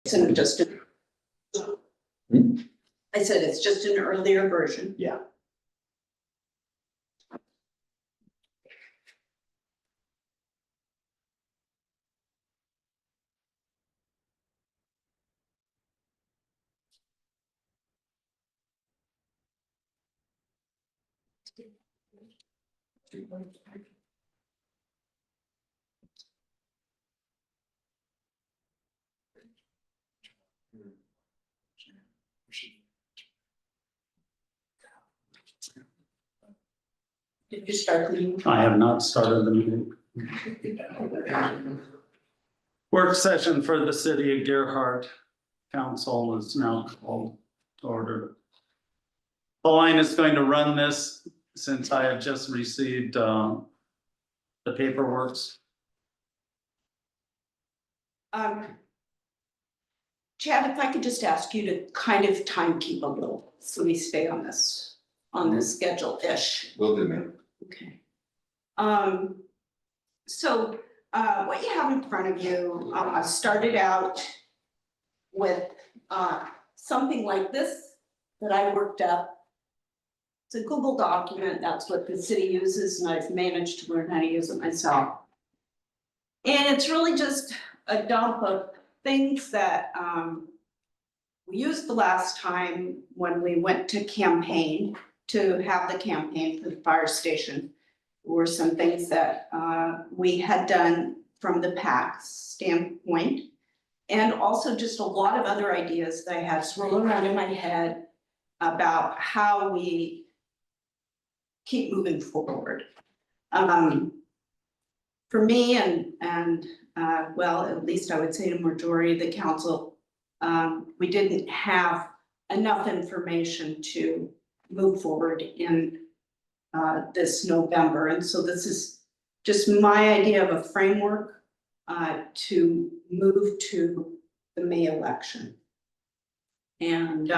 isn't just a. I said it's just an earlier version. Yeah. Did you start the meeting? I have not started the meeting. Work session for the city of Gerhart Council is now called to order. Pauline is going to run this since I have just received the paperwork. Chad, if I could just ask you to kind of time keep a little, so we stay on this schedule-ish. Will do, man. Okay. So, what you have in front of you, started out with, something like this that I worked up. It's a Google document, that's what the city uses, and I've managed to learn how to use it myself. And it's really just a dump of things that, we used the last time when we went to campaign, to have the campaign for the fire station. Were some things that we had done from the PAC standpoint. And also just a lot of other ideas that I had swirling around in my head about how we keep moving forward. For me and well, at least I would say the majority of the council, we didn't have enough information to move forward in this November. And so this is just my idea of a framework to move to the May election. And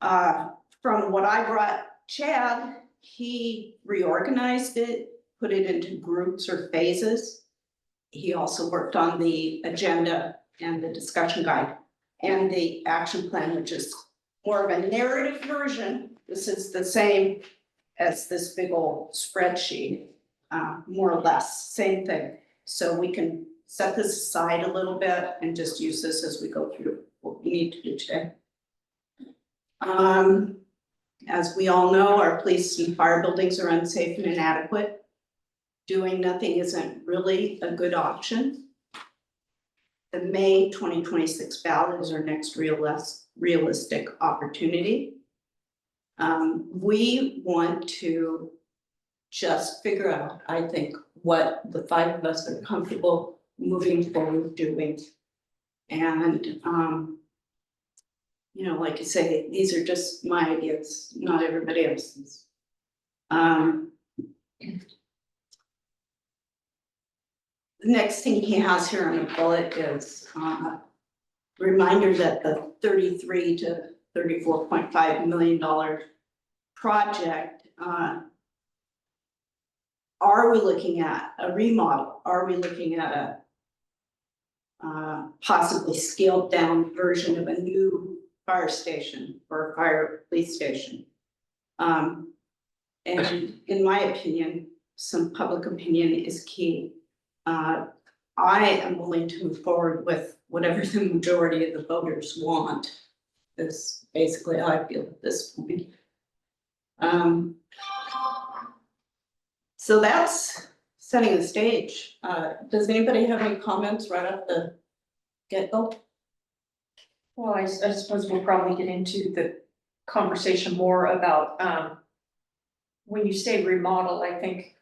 from what I brought Chad, he reorganized it, put it into groups or phases. He also worked on the agenda and the discussion guide and the action plan, which is more of a narrative version. This is the same as this big old spreadsheet, more or less, same thing. So we can set this aside a little bit and just use this as we go through what we need to do today. As we all know, our police and fire buildings are unsafe and inadequate. Doing nothing isn't really a good option. The May 2026 ballot is our next realistic opportunity. We want to just figure out, I think, what the five of us are comfortable moving forward doing. And, you know, like you say, these are just my ideas, not everybody else's. The next thing he has here on the bullet is reminder that the $33 to $34.5 million project, are we looking at a remodel? Are we looking at a possibly scaled down version of a new fire station or a fire police station? And in my opinion, some public opinion is key. I am willing to move forward with whatever the majority of the voters want. That's basically how I feel at this point. So that's setting the stage. Does anybody have any comments right off the get-go? Well, I suppose we'll probably get into the conversation more about, when you say remodel, I think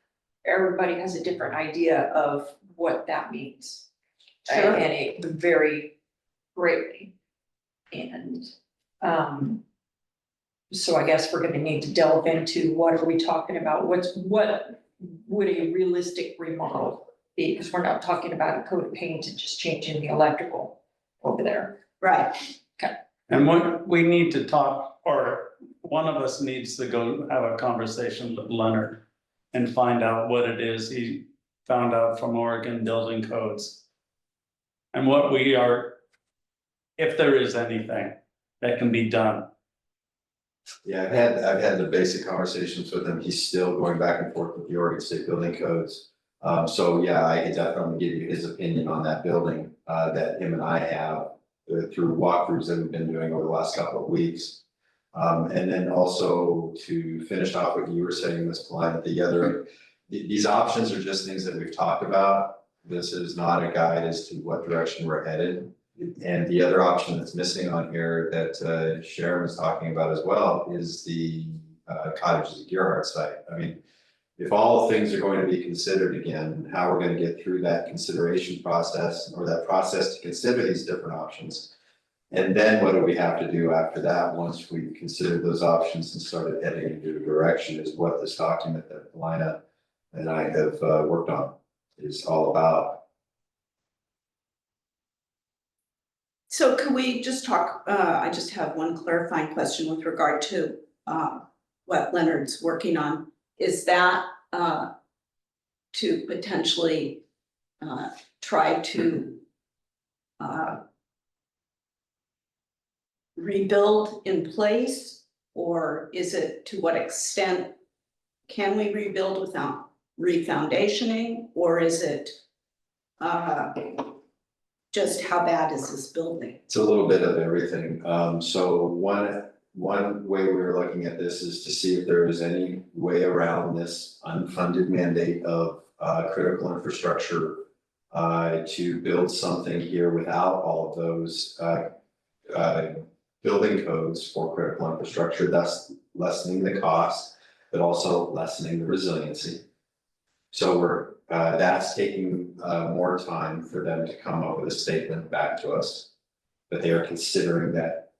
everybody has a different idea of what that means. Sure. And it would vary greatly. And, so I guess we're gonna need to delve into what are we talking about? What would a realistic remodel be? Because we're not talking about a coat of paint and just changing the electrical over there. Right. And what we need to talk, or one of us needs to go have a conversation with Leonard and find out what it is he found out from Oregon building codes. and what we are, if there is anything that can be done. Yeah, I've had the basic conversations with him. He's still going back and forth with the Oregon State Building Codes. So yeah, I can definitely give you his opinion on that building, that him and I have through walkthroughs that we've been doing over the last couple of weeks. And then also to finish off what you were saying, Ms. Klein, these options are just things that we've talked about. This is not a guide as to what direction we're headed. And the other option that's missing on here that Sharon was talking about as well is the cottages at Gerhardt site. I mean, if all things are going to be considered again, how we're going to get through that consideration process or that process to consider these different options. And then what do we have to do after that, once we've considered those options and started heading into a direction, is what this document that Lina and I have worked on is all about. So can we just talk, I just have one clarifying question with regard to what Leonard's working on. Is that to potentially try to rebuild in place? Or is it, to what extent can we rebuild without refoundationing? Or is it just how bad is this building? It's a little bit of everything. So one way we were looking at this is to see if there is any way around this unfunded mandate of critical infrastructure to build something here without all of those building codes for critical infrastructure, thus lessening the cost, but also lessening the resiliency. So we're that's taking more time for them to come up with a statement back to us. But they are considering that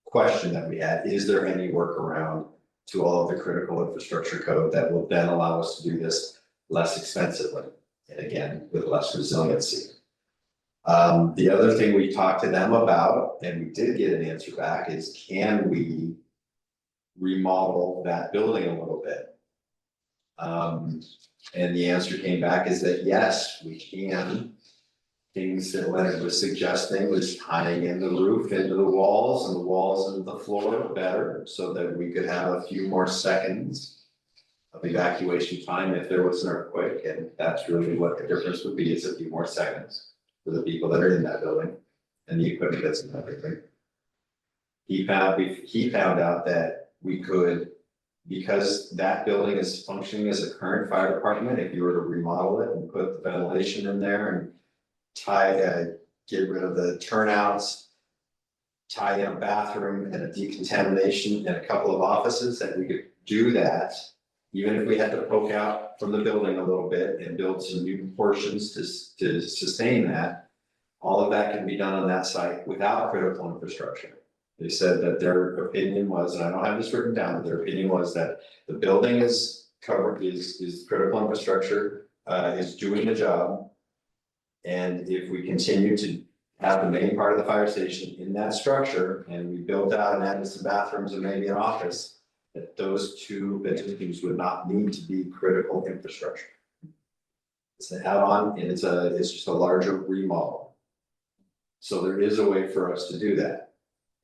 question that we had, is there any workaround to all of the critical infrastructure code that will then allow us to do this less expensively? And again, with less resiliency. The other thing we talked to them about, and we did get an answer back, is can we remodel that building a little bit? And the answer came back is that yes, we can. Things that Leonard was suggesting was tying in the roof into the walls and the walls into the floor better, so that we could have a few more seconds of evacuation time if there was an earthquake. And that's really what the difference would be, is a few more seconds for the people that are in that building and the equipment that's in that building. He found out that we could, because that building is functioning as a current fire department, if you were to remodel it and put the ventilation in there and get rid of the turnouts, tie in a bathroom and a decontamination and a couple of offices, that we could do that. Even if we had to poke out from the building a little bit and build some new portions to sustain that, all of that can be done on that site without critical infrastructure. They said that their opinion was, and I don't have this written down, but their opinion was that the building is covered, is critical infrastructure, is doing the job. And if we continue to have the main part of the fire station in that structure, and we built out and added some bathrooms and maybe an office, that those two buildings would not need to be critical infrastructure. It's an add-on, and it's just a larger remodel. So there is a way for us to do that.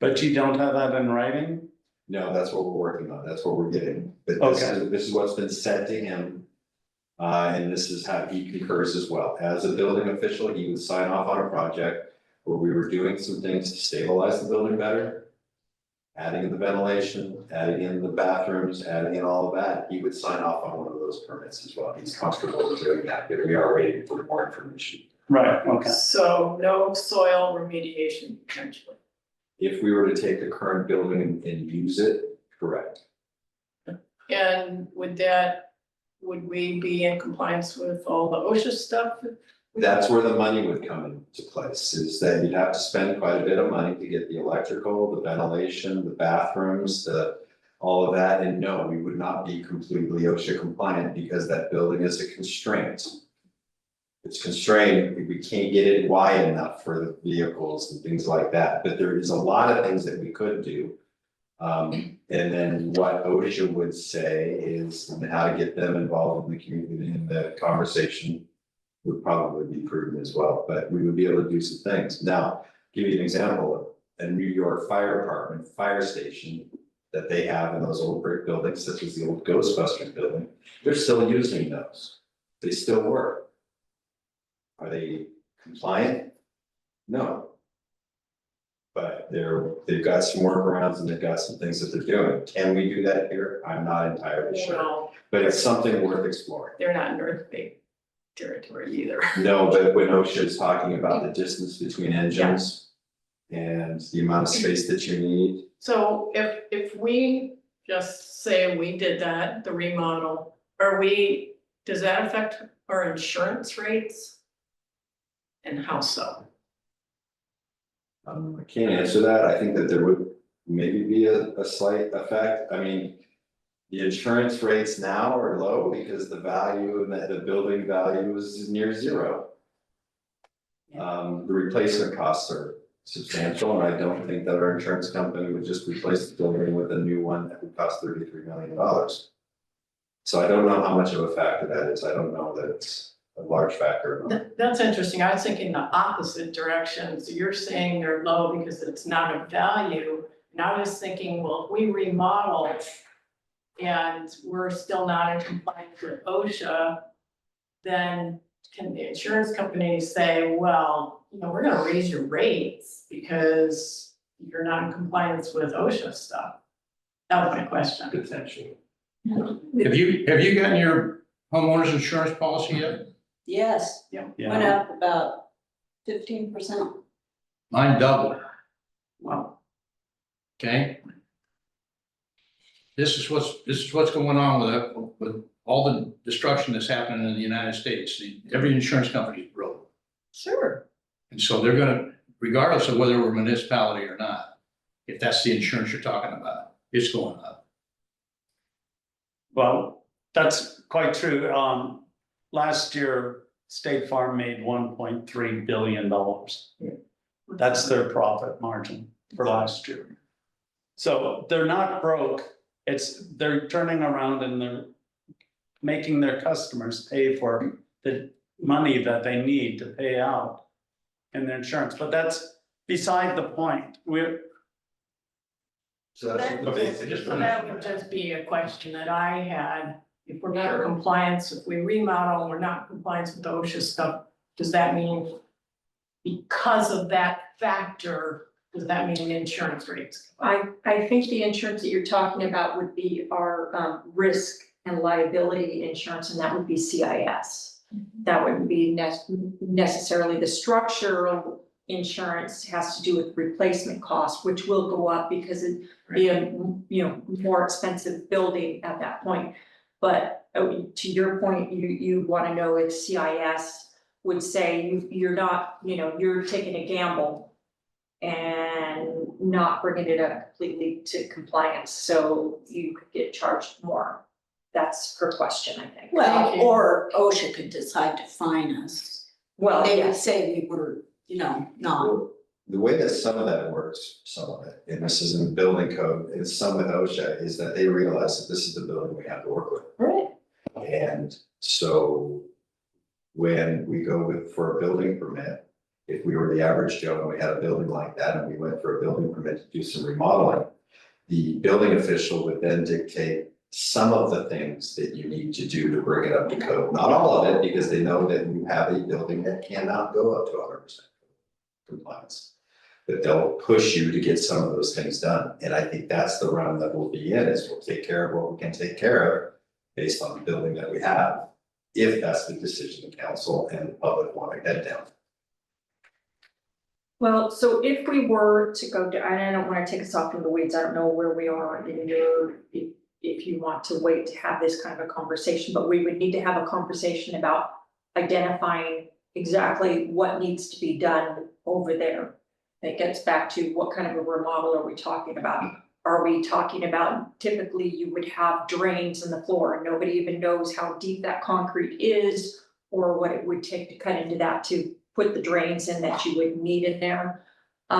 But you don't have that in writing? No, that's what we're working on. That's what we're getting. But this is what's been said to him. And this is how he concurs as well. As a building official, he would sign off on a project where we were doing some things to stabilize the building better. Adding in the ventilation, adding in the bathrooms, adding in all of that. He would sign off on one of those permits as well. He's comfortable with doing that, but we are waiting for more information. Right, okay. So no soil remediation potentially. If we were to take the current building and use it, correct. And would we be in compliance with all the OSHA stuff? That's where the money would come into place, is that you'd have to spend quite a bit of money to get the electrical, the ventilation, the bathrooms, all of that. And no, we would not be completely OSHA compliant because that building is a constraint. It's constrained, we can't get it wide enough for the vehicles and things like that, but there is a lot of things that we could do. And then what OSHA would say is how to get them involved in the community, in the conversation would probably be prudent as well, but we would be able to do some things. Now, give you an example, a New York Fire Department, fire station that they have in those old brick buildings, such as the old Ghostbusters building, they're still using those. They still work. Are they compliant? No. But they've got some workarounds and they've got some things that they're doing. Can we do that here? I'm not entirely sure, Well, but it's something worth exploring. they're not in earthquake territory either. No, but when OSHA is talking about the distance between engines and the amount of space that you need, So if we just say we did that, the remodel, does that affect our insurance rates? And how so? I can't answer that. I think that there would maybe be a slight effect. I mean, the insurance rates now are low because the value and the building value is near zero. The replacement costs are substantial, and I don't think that our insurance company would just replace the building with a new one that would cost $33 million. So I don't know how much of a factor that is. I don't know that it's a large factor. That's interesting. I was thinking the opposite direction. So you're saying they're low because it's not of value. And I was thinking, well, if we remodel and we're still not in compliance with OSHA, then can the insurance company say, well, we're gonna raise your rates because you're not in compliance with OSHA stuff? That was my question. Potentially. Have you gotten your homeowner's insurance policy yet? Yes, went Yeah, up about 15%. Mine doubled, Well, okay? This is what's going on with all the destruction that's happening in the United States. Every insurance company is broke. sure. And so they're gonna, regardless of whether we're a municipality or not, if that's the insurance you're talking about, it's going up. well, that's quite true. Last year, State Farm made $1.3 billion. That's their profit margin for last year. So they're not broke, they're turning around and they're making their customers pay for the money that they need to pay out in their insurance, but that's beside the point. So that's the basic. That would just be a question that I had. If we're not in compliance, if we remodel, and we're not in compliance with OSHA stuff, does that mean because of that factor, does that mean the insurance rates? I think the insurance that you're talking about would be our risk and liability insurance, and that would be CIS. That wouldn't be necessarily the structural insurance has to do with replacement costs, which will go up because it'd be a more expensive building at that point. But to your point, you want to know if CIS would say you're not, you're taking a gamble and not bringing it up completely to compliance, so you could get charged more. That's her question, I think. Well, Thank you. or OSHA could decide to fine us. Well, They would yes, say we were, not. Well, the way that some of that works, some of it, and this is in the building code, and some with OSHA, is that they realize that this is the building we have to work with. Right. And so when we go for a building permit, if we were the average Joe and we had a building like that and we went for a building permit to do some remodeling, the building official would then dictate some of the things that you need to do to bring it up to code. Not all of it, because they know that you have a building that cannot go up to 100% compliance. But they'll push you to get some of those things done. And I think that's the run that we'll be in, is we'll take care of what we can take care of based on the building that we have, if that's the decision the council and the public want to head down. well, so if we were to go to, and I don't wanna take us off in the weeds, I don't know where we are in your, if you want to wait to have this kind of a conversation, but we would need to have a conversation about identifying exactly what needs to be done over there. It gets back to what kind of a remodel are we talking about? Are we talking about, typically you would have drains in the floor and nobody even knows how deep that concrete is or what it would take to cut into that to put the drains in that you would need in there. For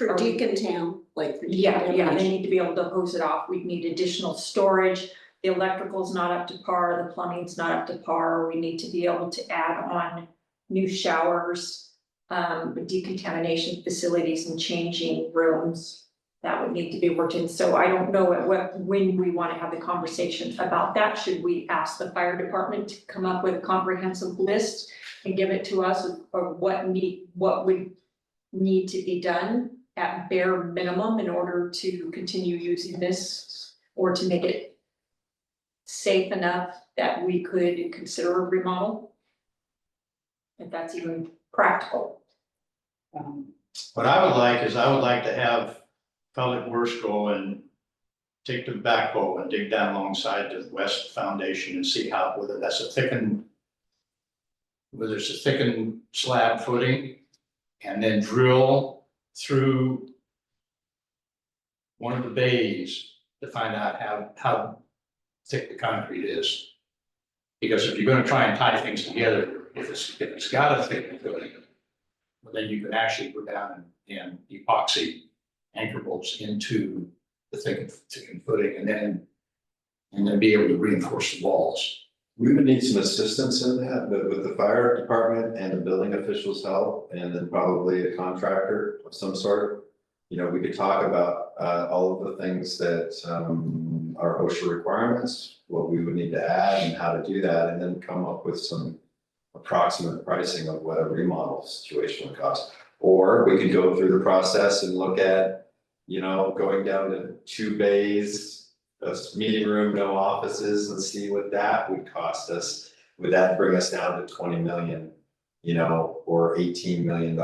Are we- Deacon Town, like for. Yeah, Deacon they Town. need to be able to hose it off. We'd need additional storage. the electrical's not up to par, the plumbing's not up to par, we need to be able to add on new showers, decontamination facilities and changing rooms. That would need to be worked in, so I don't know when we wanna have the conversation about that, should we ask the fire department to come up with a comprehensive list and give it to us of what would need to be done at bare minimum in order to continue using this, or to make it safe enough that we could consider a remodel? If that's even practical. What I would like is, I would like to have Public Works go and take the backhoe and dig down alongside the west foundation and see how, whether it's a thickened slab footing, and then drill through one of the bays to find out how thick the concrete is. Because if you're gonna try and tie things together, if it's got a thick footing, well, then you can actually go down and epoxy anchor bolts into the thickened footing, and then be able to reinforce the walls. We would need some assistance in that, but with the fire department and the building officials' help, and then probably a contractor of some sort. You know, we could talk about all of the things that are OSHA requirements, what we would need to add and how to do that, and then come up with some approximate pricing of what a remodel situation would cost. Or we could go through the process and look at, you know, going down to 2 bays, a meeting room, no offices, and see what that would cost us. Would that bring us down to 20 million, you know, or $18 million?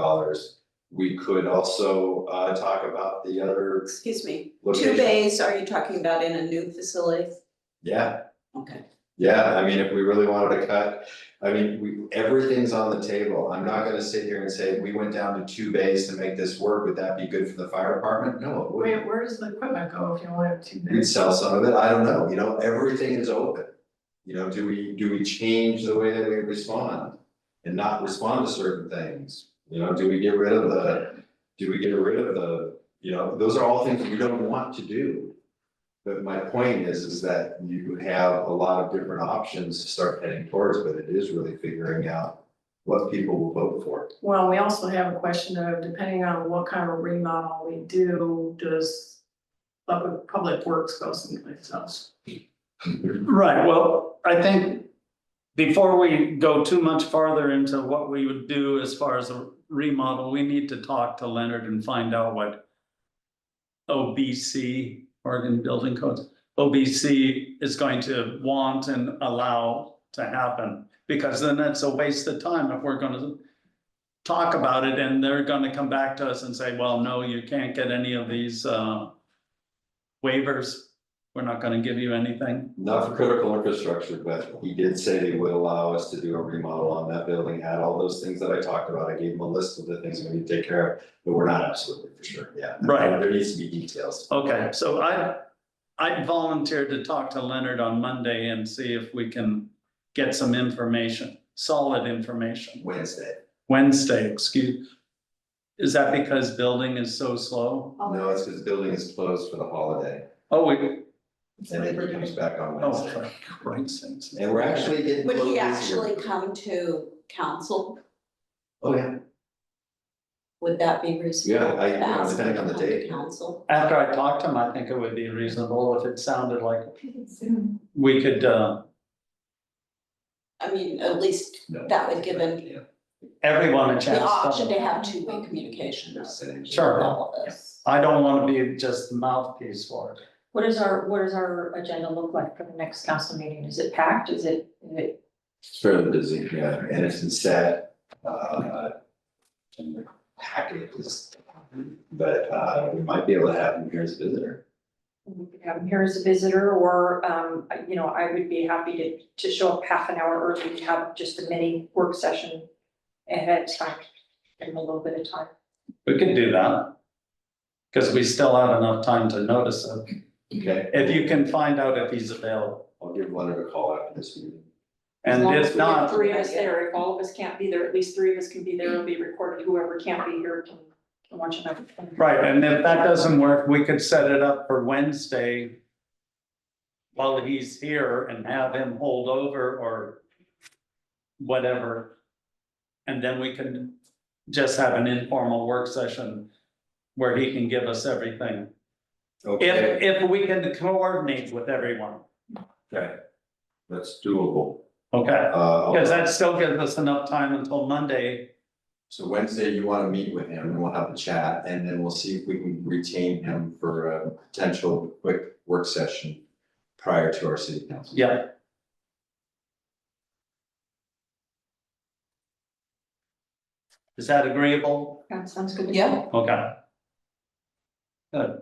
We could also talk about the other, Excuse me, 2 Location. bays, are you talking about in a new facility? yeah, Okay. yeah, I mean, if we really wanted to cut, I mean, everything's on the table. I'm not gonna sit here and say, we went down to 2 bays to make this work, would that be good for the fire department? No, it wouldn't. Where does the equipment go if you only have 2 We'd bids? sell some of it, I don't know, you know, everything is open. You know, do we change the way that we respond and not respond to certain things? You know, do we get rid of the, you know, those are all things we don't want to do. But my point is that you have a lot of different options to start heading towards, but it is really figuring out what people will vote for. Well, we also have a question of, depending on what kind of remodel we do, does public works go someplace else? Right, well, I think before we go too much farther into what we would do as far as a remodel, we need to talk to Leonard and find out what OBC, Oregon Building Codes, OBC is going to want and allow to happen. Because then it's a waste of time if we're gonna talk about it and they're gonna come back to us and say, well, no, you can't get any of these waivers. We're not gonna give you anything. Not for critical infrastructure, but he did say he would allow us to do a remodel on that building, add all those things that I talked about. I gave him a list of the things we need to take care of, but we're not absolutely for sure, yeah. Right. There needs to be details. Okay, so I volunteered to talk to Leonard on Monday and see if we can get some information, solid information. Wednesday, excuse. Is that because building is so slow? No, it's because the building is closed for the holiday, Oh, and then he comes back on oh, Wednesday. for Christ's sakes. And we're actually getting. Would a little he busier. actually come to council? Oh, yeah, Would that be reasonable? Yeah, to ask him depending on to the come to date. Council, After I talked to him, I think it would be reasonable if it sounded like we could, I mean, at least that would give him everyone a the chance option to to. have 2-way communication. Sure. with all of this. I don't wanna be just the mouthpiece for it. What does our agenda look like for the next council meeting? Is it packed? Is it? It's fairly busy, yeah, and it's been set, packet is, but we might be able to have him here as a visitor. We could have him here as a visitor, or, you know, I would be happy to show up half an hour early to have just a mini work session ahead of time, give him a little bit of time. We could do that. Cause we still have enough time to notice it. Okay. If you can find out if he's available. I'll give Leonard a call after this meeting. As And long as if we have not, 3 of us there, if all of us can't be there, at least 3 of us can be there, it'll be recorded, whoever can't be here can watch another. right, and if that doesn't work, we could set it up for Wednesday. while he's here and have him hold over or whatever. And then we can just have an informal work session where he can give us everything. Okay, If we can coordinate with everyone, okay, that's doable. okay? Because Uh, that still gives us enough time until Monday. so Wednesday, you wanna meet with him and we'll have a chat and then we'll see if we can retain him for a potential quick work session prior to our city council. Yeah. Is that agreeable? That sounds good to me. Yeah. Okay. Good.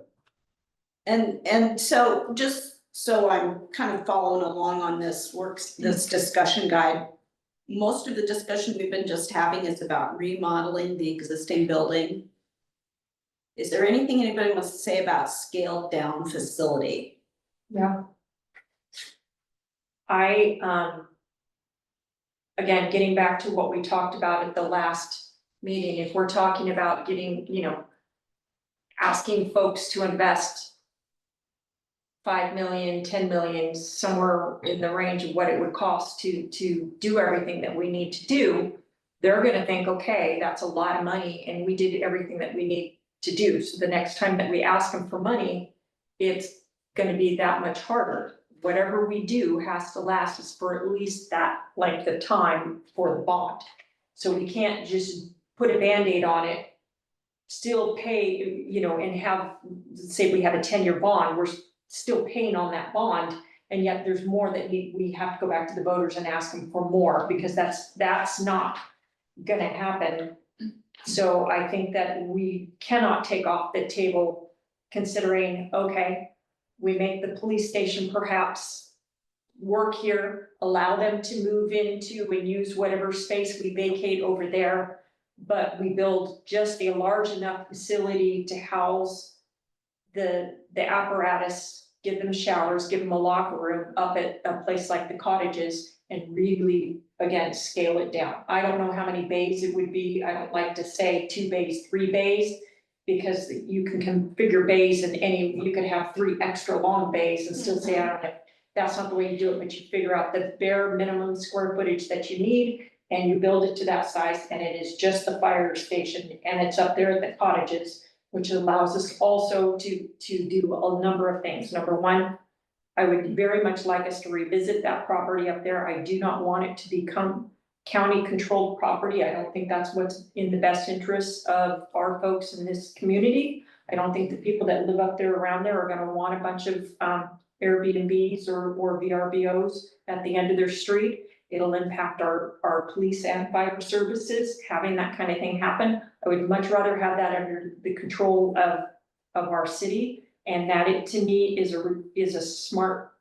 And so just so I'm kind of following along on this this discussion guide. Most of the discussion we've been just having is about remodeling the existing building. Is there anything anybody wants to say about scaled down facility? Yeah. Again, getting back to what we talked about at the last meeting, if we're talking about getting, asking folks to invest 5 million, 10 million, somewhere in the range of what it would cost to do everything that we need to do, they're gonna think, okay, that's a lot of money and we did everything that we need to do. So the next time that we ask them for money, it's gonna be that much harder. Whatever we do has to last us for at least that length of time for the bond. So we can't just put a Band-Aid on it, still pay, and have, say we have a 10-year bond, we're still paying on that bond. And yet there's more that we have to go back to the voters and ask them for more, because that's not gonna happen. So I think that we cannot take off the table considering, okay, we make the police station perhaps work here, allow them to move into and use whatever space we vacate over there. But we build just a large enough facility to house the apparatus, give them showers, give them a locker room up at a place like the cottages, and really, again, scale it down. I don't know how many bays it would be. I don't like to say 2 bays, 3 bays, because you can configure bays and you could have 3 extra long bays and still say, I don't know. That's not the way you do it, but you figure out the bare minimum square footage that you need and you build it to that size, and it is just the fire station and it's up there at the cottages, which allows us also to do a number of things. Number one, I would very much like us to revisit that property up there. I do not want it to become county-controlled property. I don't think that's what's in the best interest of our folks in this community. I don't think the people that live up there around there are gonna want a bunch of Airbnbs or VRBOs at the end of their street. It'll impact our police and fire services, having that kind of thing happen. I would much rather have that under the control of our city. And that it, to me, is a smart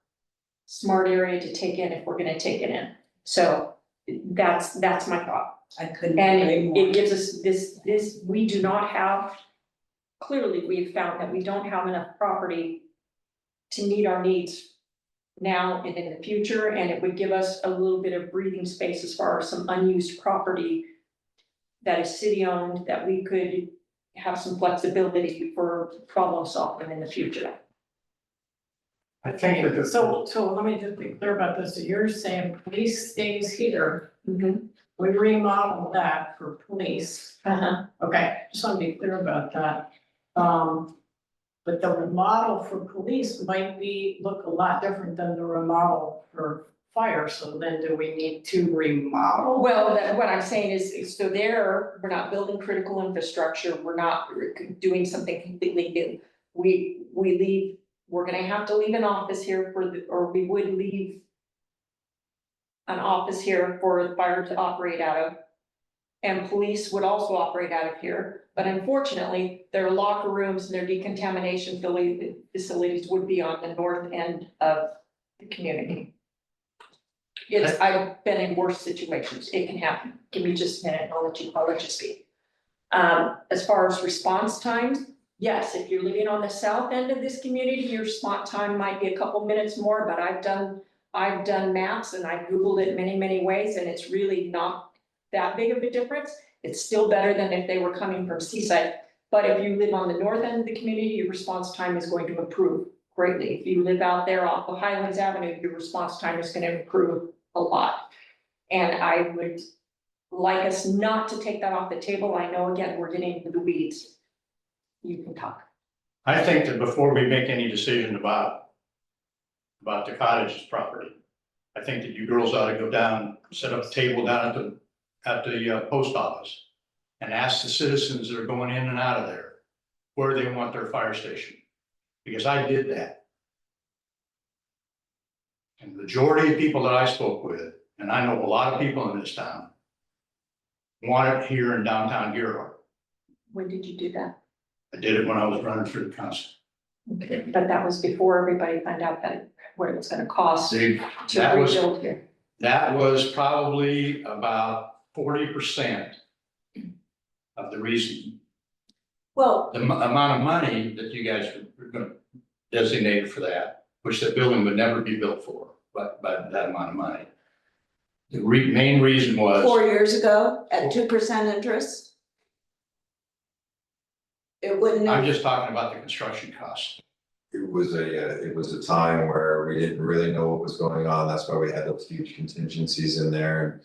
area to take in if we're gonna take it in. So that's my thought. I couldn't And agree more. it gives us this, we do not have, clearly we've found that we don't have enough property to meet our needs now and in the future, and it would give us a little bit of breathing space as far as some unused property that is city-owned, that we could have some flexibility for problem solving in the future. I think that this. So let me just be clear about this. So you're saying police stays here, we remodel that for police. Okay, just want to be clear about that. But the remodel for police might look a lot different than the remodel for fire. So then do we need to remodel? Well, what I'm saying is so there, we're not building critical infrastructure, we're not doing something completely new. We're gonna have to leave an office here or we would leave an office here for the fire to operate out of. And police would also operate out of here, but unfortunately, their locker rooms and their decontamination facilities would be on the north end of the community. I've been in worse situations, it can happen, give me just a minute, I'll let you speak. As far as response times, yes, if you're living on the south end of this community, your response time might be a couple minutes more, but I've done maps and I've Googled it many ways, and it's really not that big of a difference. It's still better than if they were coming from Seaside. But if you live on the north end of the community, your response time is going to improve greatly. If you live out there off of Highlands Avenue, your response time is gonna improve a lot. And I would like us not to take that off the table. I know, again, we're getting into the weeds. You can talk. I think that before we make any decision about the cottage's property, I think that you girls ought to go down, set up a table down at the post office and ask the citizens that are going in and out of there where they want their fire station. Because I did that. And the majority of people that I spoke with, and I know a lot of people in this town, want it here in downtown Gerhart. When did you do that? I did it when I was running for the council. Okay, but that was before everybody found out that what it was gonna cost to See, that was, rebuild here. that was probably about 40% of the reason. Well, The amount of money that you guys were gonna designate for that, which the building would never be built for, but by that amount of money. The main reason was. 4 years ago, at 2% interest. It wouldn't I'm have, just talking about the construction costs. It was a time where we didn't really know what was going on. That's why we had those huge contingencies in there. And,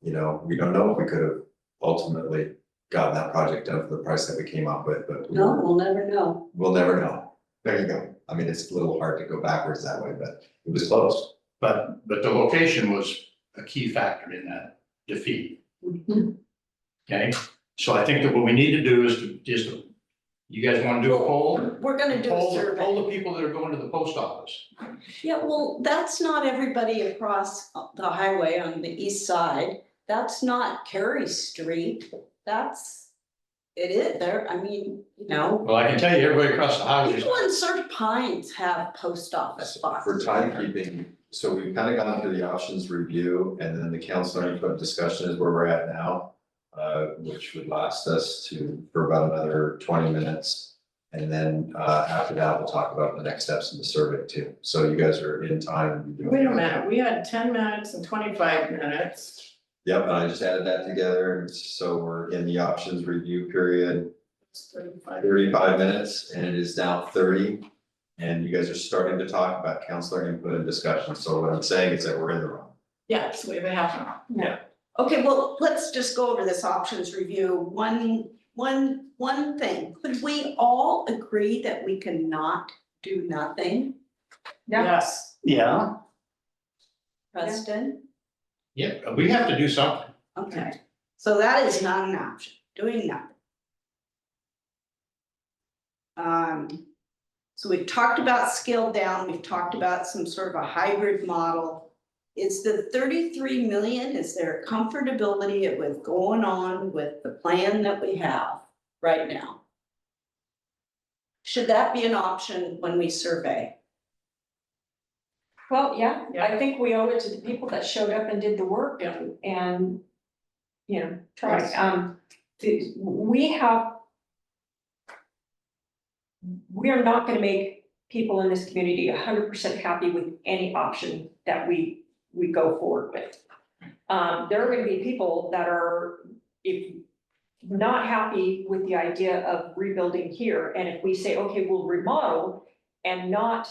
you know, we don't know if we could have ultimately gotten that project done for the price that we came up with, but no, we'll never know. we'll never know. There you go. I mean, it's a little hard to go backwards that way, but it was close. But the location was a key factor in that defeat. Okay, so I think that what we need to do is to, you guys wanna do a poll? We're gonna do a Poll survey. the people that are going to the post office. Yeah, well, that's not everybody across the highway on the east side. That's not Carey Street. It is there, I mean, you know. Well, I can tell you, everybody across the highway is. People in Surf Pines have post office boxes. For timekeeping, so we've kind of gone through the options review and then the council input discussion is where we're at now. Which would last us for about another 20 minutes. And then after that, we'll talk about the next steps in the survey too. So you guys are in time. Wait a minute, we had 10 minutes and 25 minutes. Yep, and I just added that together, and so we're in the options review period, It's 35. 35 minutes, and it is now 30. And you guys are starting to talk about counselor input and discussion, so what I'm saying is that we're in the room. Yes, we have a half an hour. Yeah. Okay, well, let's just go over this options review. One thing, could we all agree that we cannot do nothing, Yes. Yeah, Preston? Yeah, we have to do something. Okay, so that is not an option, doing nothing. So we've talked about scale down, we've talked about some sort of a hybrid model. Is the 33 million, is there comfortability with going on with the plan that we have right now? Should that be an option when we survey? Well, yeah, Yeah. I think we owe it to the people that showed up and did the work Yeah. and, you know, try. Yes. We are not gonna make people in this community 100% happy with any option that we go forward with. There are gonna be people that are, if not happy with the idea of rebuilding here, and if we say, okay, we'll remodel and not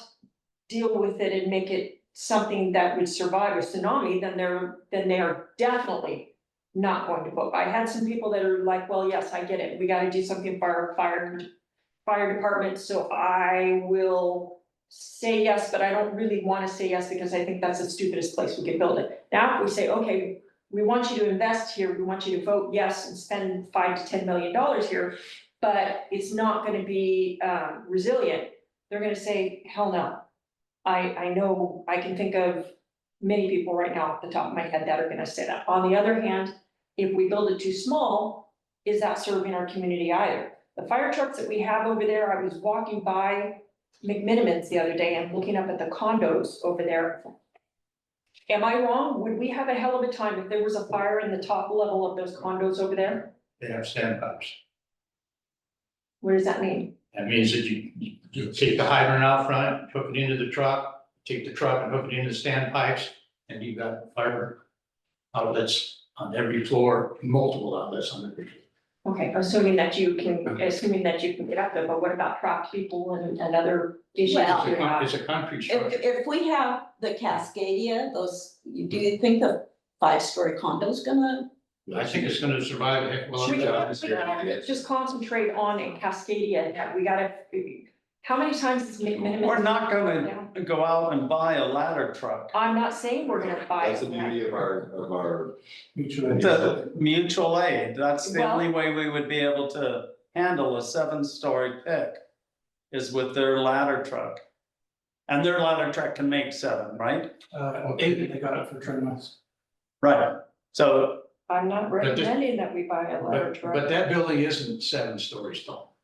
deal with it and make it something that would survive a tsunami, then they are definitely not going to vote. I had some people that are like, well, yes, I get it, we gotta do something for our fire department, so I will say yes, but I don't really wanna say yes because I think that's the stupidest place we could build it. Now, if we say, okay, we want you to invest here, we want you to vote yes and spend $5 to $10 million here, but it's not gonna be resilient, they're gonna say, hell no. I know, I can think of many people right now off the top of my head that are gonna say that. On the other hand, if we build it too small, is that serving our community either? The fire trucks that we have over there, I was walking by McMinimans the other day and looking up at the condos over there. Am I wrong? Would we have a hell of a time if there was a fire in the top level of those condos over there? They have standpipes. What does that mean? That means that you take the hydrant out front, hook it into the truck, take the truck and hook it into the standpipes, and you've got fire outlets on every floor, multiple outlets on every. Okay, assuming that you can get up there, but what about trapped people and other issues Well- you have? It's a concrete structure. If we have the Cascadia, those, do you think the 5-story condo's gonna? I think it's gonna survive a heck of a long We time. can't just concentrate on in Cascadia, that we gotta, how many times is minimum? We're not gonna go out and buy a ladder truck. I'm not saying we're gonna buy. That's the beauty of our. The mutual aid, that's the Well- only way we would be able to handle a 7-story pick. Is with their ladder truck. And their ladder truck can make 7, right? 8, they got it for tournaments. Right, so I'm not But this- recommending that we buy a ladder But truck. that building isn't 7 stories tall.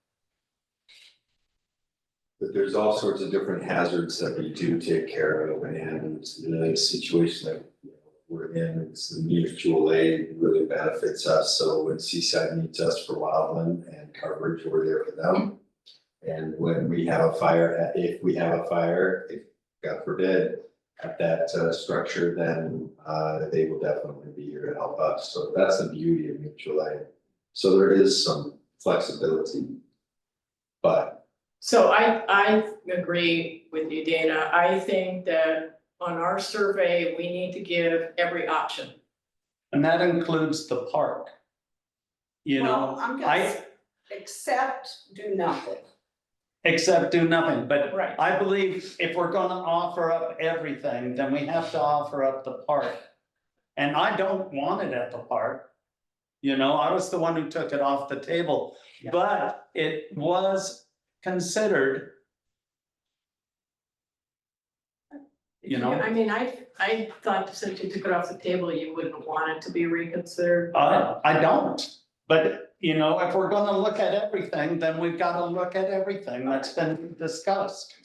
But there's all sorts of different hazards that we do take care of, and the situation that we're in, it's the mutual aid really benefits us, so when Seaside needs us for wildland and coverage, we're there for them. And when we have a fire, if we have a fire, if God forbid, at that structure, then they will definitely be here to help us, so that's the beauty of mutual aid. So there is some flexibility. But So I agree with you, Dana. I think that on our survey, we need to give every option. and that includes the park. You Well, know, I'm gonna I accept, do nothing. except do nothing, but Right. I believe if we're gonna offer up everything, then we have to offer up the park. And I don't want it at the park. You know, I was the one who took it off the table, but it was considered. You know, I mean, I thought since you took it off the table, you wouldn't want it to be reconsidered. I don't, but you know, if we're gonna look at everything, then we've gotta look at everything that's been discussed.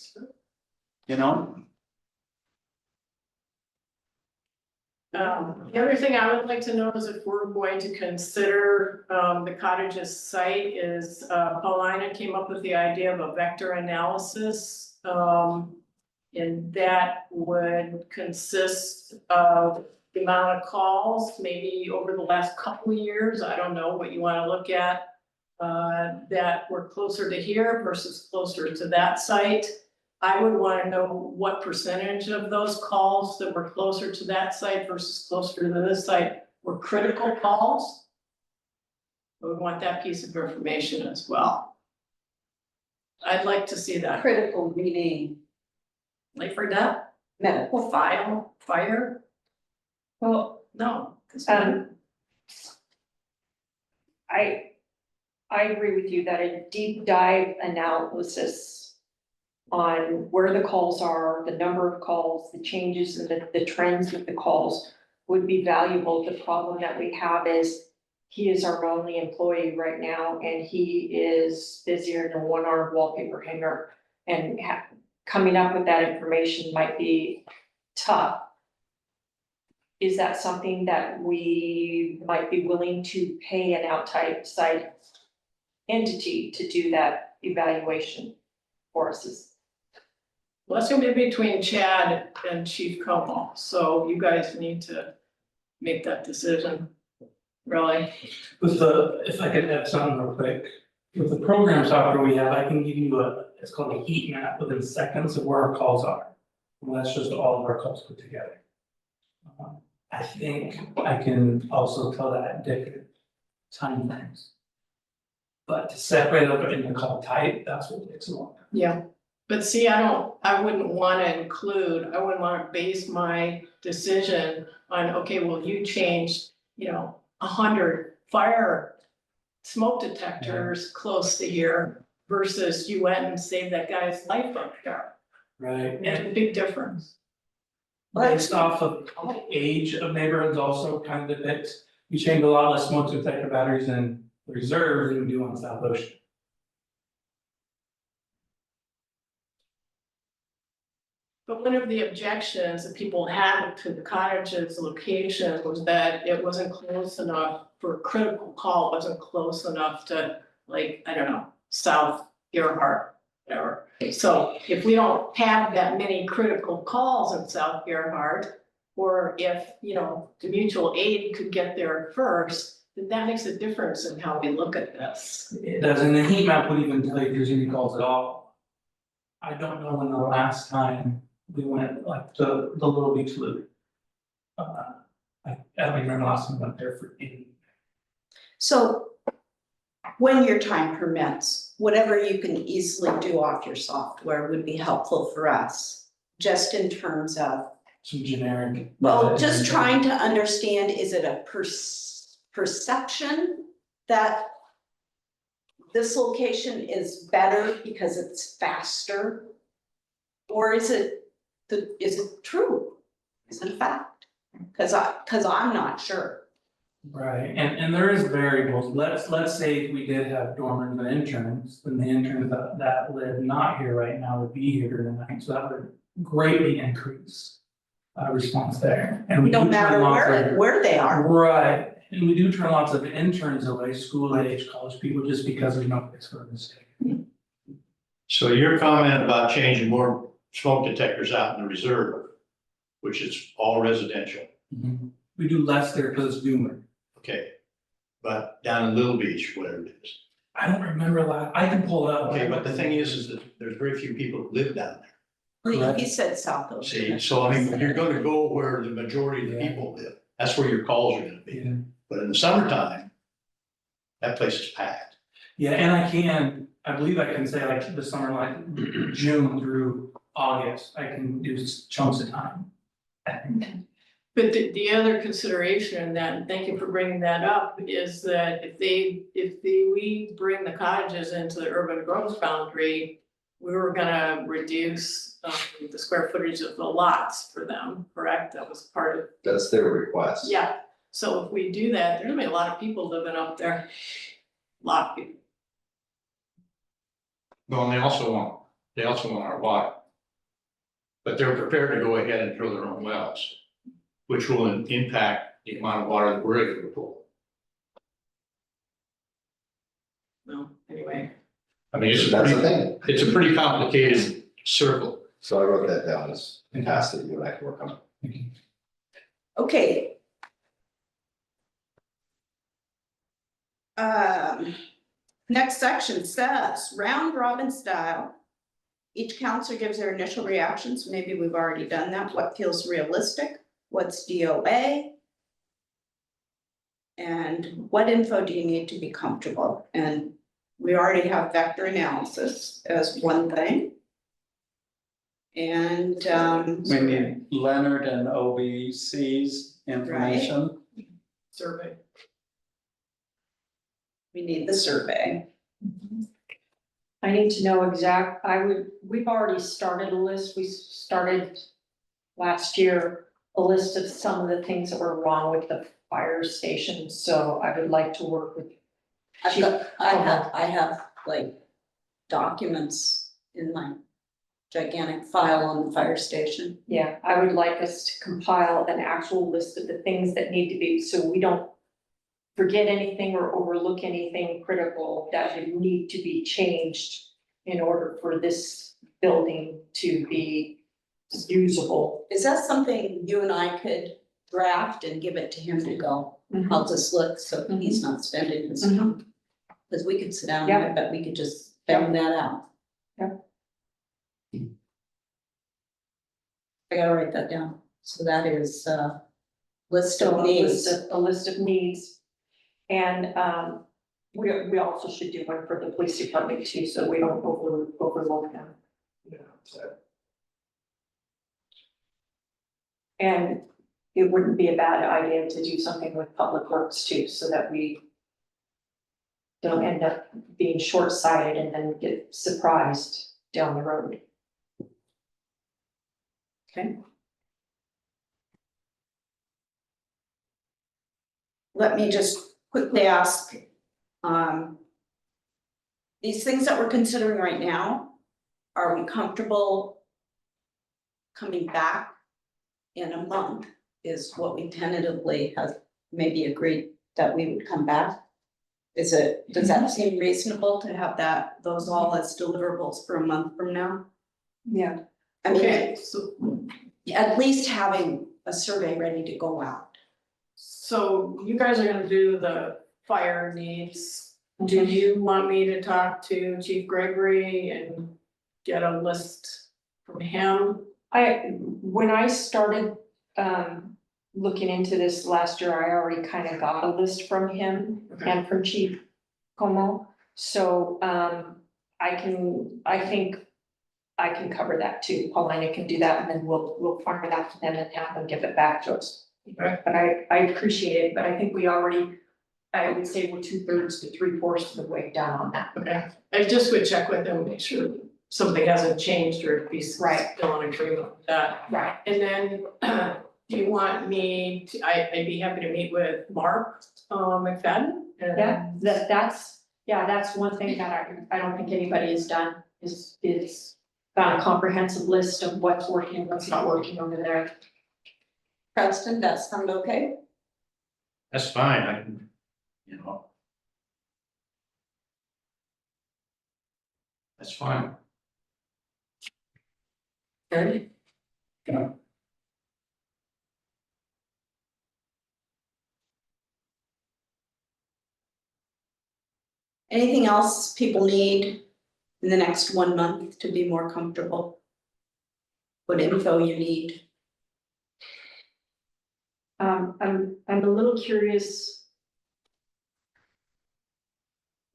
You know, The other thing I would like to know is if we're going to consider, the cottage's site is, Paulina came up with the idea of a vector analysis. And that would consist of the amount of calls, maybe over the last couple of years, I don't know what you wanna look at. That were closer to here versus closer to that site. I would wanna know what percentage of those calls that were closer to that site versus closer to this site were critical calls. I would want that piece of information as well. I'd like to see that, Critical meaning like for that, medical. fire, Well, no. 'cause I agree with you that a deep dive analysis on where the calls are, the number of calls, the changes and the trends with the calls would be valuable. The problem that we have is he is our only employee right now and he is busier than a one-armed wallpaper hanger. And coming up with that information might be tough. Is that something that we might be willing to pay an outside entity to do that evaluation for us? Well, that's gonna be between Chad and Chief Como, so you guys need to make that decision, really. With the, if I could add something real quick, with the program software we have, I can give you it's called a heat map within seconds of where our calls are. And that's just all of our calls put together. I think I can also tell that indicative timeframes. But to separate up in the call type, that's what takes a long time. Yeah, but see, I wouldn't wanna base my decision on, okay, well, you changed, 100 fire smoke detectors close to here versus you went and saved that guy's life up there. Right. It's a big difference. Based off of age of neighborhoods also kind of depicts, we change a lot less smoke detector batteries in reserve than we do on South Ocean. But one of the objections that people had to the cottage's location was that it wasn't close enough for a critical call, it wasn't close enough to, like, I don't know, South Gerhart, whatever. So if we don't have that many critical calls in South Gerhart, or if, the mutual aid could get there first, that makes a difference in how we look at this. It does, and the heat map would even tell you if there's any calls at all. I don't know when the last time we went, like, the Little Beach Loop. I don't remember last time I went there for any. So when your time permits, whatever you can easily do off your software would be helpful for us. Just in terms of, Some generic. well, just trying to understand, is it a perception that this location is better because it's faster? Or is it true? Is it a fact? Cause I'm not sure. Right, and there is variables, let's say if we did have dormers and interns, then the interns that live not here right now would be here tonight, so that would greatly increase. Response there, and we do No turn matter lots of. where they are. Right, and we do turn lots of interns away, school age college people, just because there's no place for them to stay. So your comment about changing more smoke detectors out in the reserve, which is all residential, We do less there because it's doomer. okay? But down in Little Beach, whatever it is. I don't remember that, I can pull it up. Okay, but the thing is that there's very few people who live down there. Correct. He said South Ocean. See, so I mean, you're gonna go where the majority of the people live, that's where your calls are gonna be. Yeah. But in the summertime, that place is packed. Yeah, and I believe I can say like the summer, like June through August, I can do chunks of time. But the other consideration in that, and thank you for bringing that up, is that if we bring the cottages into the urban growth boundary, we were gonna reduce the square footage of the lots for them, correct? That was part of, That's their request. yeah. So if we do that, there's gonna be a lot of people living up there. A lot of people. Well, and they also want our water. But they're prepared to go ahead and drill their own wells, which will impact the amount of water that we're able to pull. Well, anyway. I mean, That's the thing. it's a pretty complicated circle. So I wrote that down as a task that you and I can work on. Okay. Next section says round robin style. Each counselor gives their initial reactions. Maybe we've already done that. What feels realistic? What's DOA? And what info do you need to be comfortable? And we already have vector analysis as one thing. And We need Leonard and OBC's information. Survey. we need the survey. I need to know we've already started a list, we started last year, a list of some of the things that were wrong with the fire station, so I would like to work with. I have like documents in my gigantic file on the fire station. Yeah, I would like us to compile an actual list of the things that need to be, so we don't forget anything or overlook anything critical that would need to be changed in order for this building to be usable. Is that something you and I could draft and give it to him to go? I'll just look so he's not spending his time. Cause we could sit down and I bet we could just spell that out. Yep. I gotta write that down. So that is list of needs. A list of needs. And we also should do one for the police department too, so we don't overlook them. Yeah, so And it wouldn't be a bad idea to do something with public works too, so that we don't end up being short-sighted and then get surprised down the road. Okay. Let me just quickly ask, these things that we're considering right now, are we comfortable coming back in a month is what we tentatively have maybe agreed that we would come back? Does that seem reasonable to have those all as deliverables for a month from now? Yeah. I mean, Okay, so at least having a survey ready to go out. So you guys are gonna do the fire needs, do you want me to talk to Chief Gregory and get a list from him? When I started, looking into this last year, I already kind of got a list from him Okay. and from Chief Como. So, I think I can cover that too. Paulina can do that, and then we'll farm it out to them and have them give it back to us. Okay. But I appreciate it, but I think we already, I would say we're 2/3 to 3/4 of the way down on that. Okay, I just would check with him, make sure something hasn't changed or if he's Right. still in agreement with that. Right. And then, do you want me to, I'd be happy to meet with Mark, McFadden? Yeah, that's one thing that I don't think anybody has done, is got a comprehensive list of what's working, what's not working over there. Preston, that sound okay? That's fine, I can, you know. That's fine. Good. Anything else people need in the next 1 month to be more comfortable? What info you need? I'm a little curious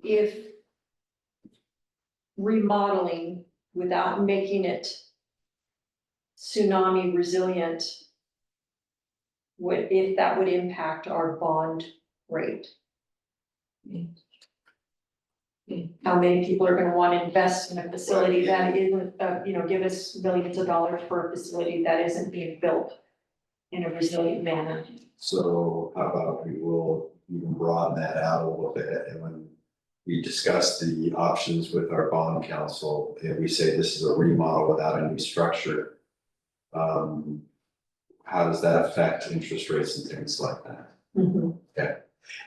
if remodeling without making it tsunami resilient, if that would impact our bond rate. How many people are gonna wanna invest in a facility that isn't, give us millions of dollars for a facility that isn't being built in a resilient manner? So how about we will even broaden that out a little bit, and when we discuss the options with our bond counsel, if we say this is a remodel without a new structure, how does that affect interest rates and things like that?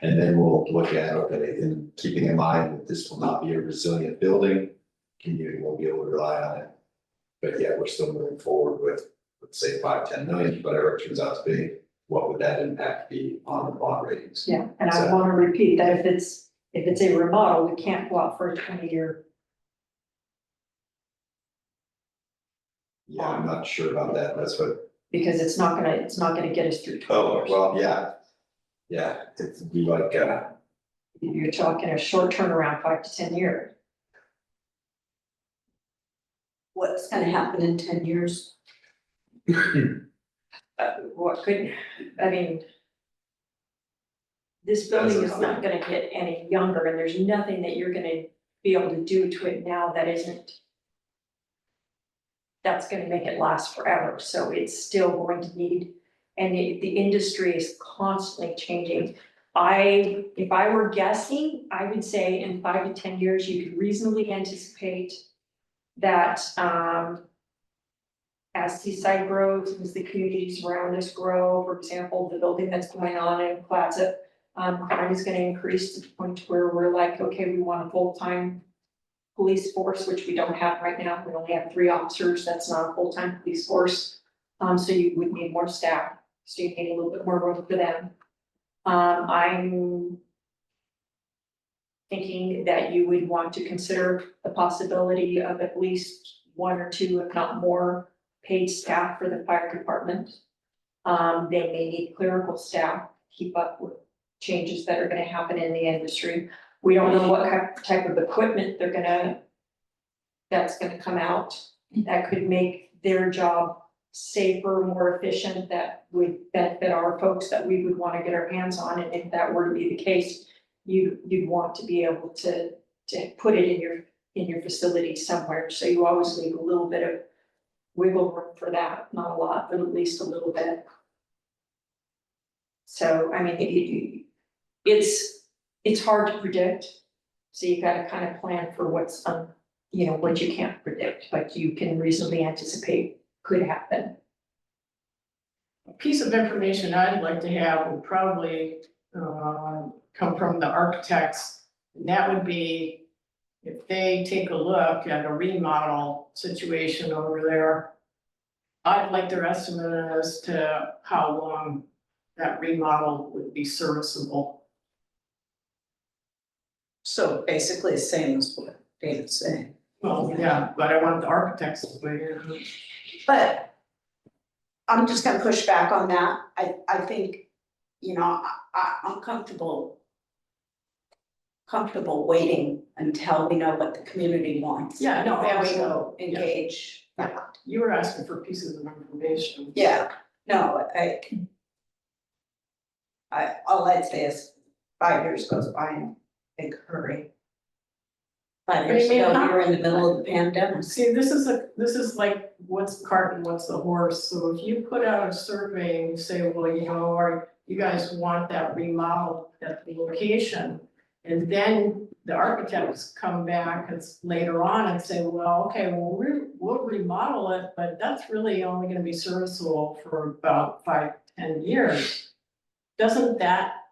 And then we'll look at, okay, in keeping in mind that this will not be a resilient building, community won't be able to rely on it. But yet we're still moving forward with, let's say, 5-10 million, whatever it turns out to be. What would that impact be on the bond ratings? Yeah, and I wanna repeat that if it's a remodel, we can't go out for a 20-year. Yeah, I'm not sure about that, that's what, Because it's not gonna get us through 20 oh, years. well, yeah. Yeah, it'd be like, You're talking a short turnaround, 5 to 10 years. What's gonna happen in 10 years? What could, I mean. This building is not gonna get any younger, and there's nothing that you're gonna be able to do to it now that isn't. That's gonna make it last forever, so it's still going to need, and the industry is constantly changing. If I were guessing, I would say in 5 to 10 years, you could reasonably anticipate that, as Seaside grows, as the communities around us grow, for example, the building that's going on in Plaza, crime is gonna increase to the point where we're like, okay, we want a full-time police force, which we don't have right now. We only have 3 officers. That's not a full-time police force. So you would need more staff, so you need a little bit more room for them. I'm thinking that you would want to consider the possibility of at least 1 or 2, if not more, paid staff for the fire department. They may need clerical staff to keep up with changes that are gonna happen in the industry. We don't know what type of equipment that's gonna come out, that could make their job safer, more efficient, that would benefit our folks that we would wanna get our hands on, and if that were to be the case, you'd want to be able to put it in your facility somewhere, so you always leave a little bit of wiggle room for that, not a lot, but at least a little bit. So, I mean, it's hard to predict, so you gotta kind of plan for what's, what you can't predict, but you can reasonably anticipate could happen. A piece of information I'd like to have would probably, come from the architects. And that would be if they take a look at a remodel situation over there. I'd like their estimate as to how long that remodel would be serviceable. So basically the same as what David's saying. Well, yeah, but I want the architects to weigh in. But I'm just gonna push back on that. I think, you know, I'm comfortable waiting until we know what the community wants. Yeah, no, Before we absolutely. go Yeah. engage. Yeah. You were asking for pieces of information. Yeah, no, all I'd say is 5 years goes by in a big hurry. 5 years I mean, ago, how- we were in the middle of the pandemic. See, this is like, what's the cart and what's the horse? So if you put out a survey and you say, well, you know, or you guys want that remodeled at the location. And then the architects come back later on and say, well, okay, well, we'll remodel it, but that's really only gonna be serviceable for about 5-10 years. Doesn't that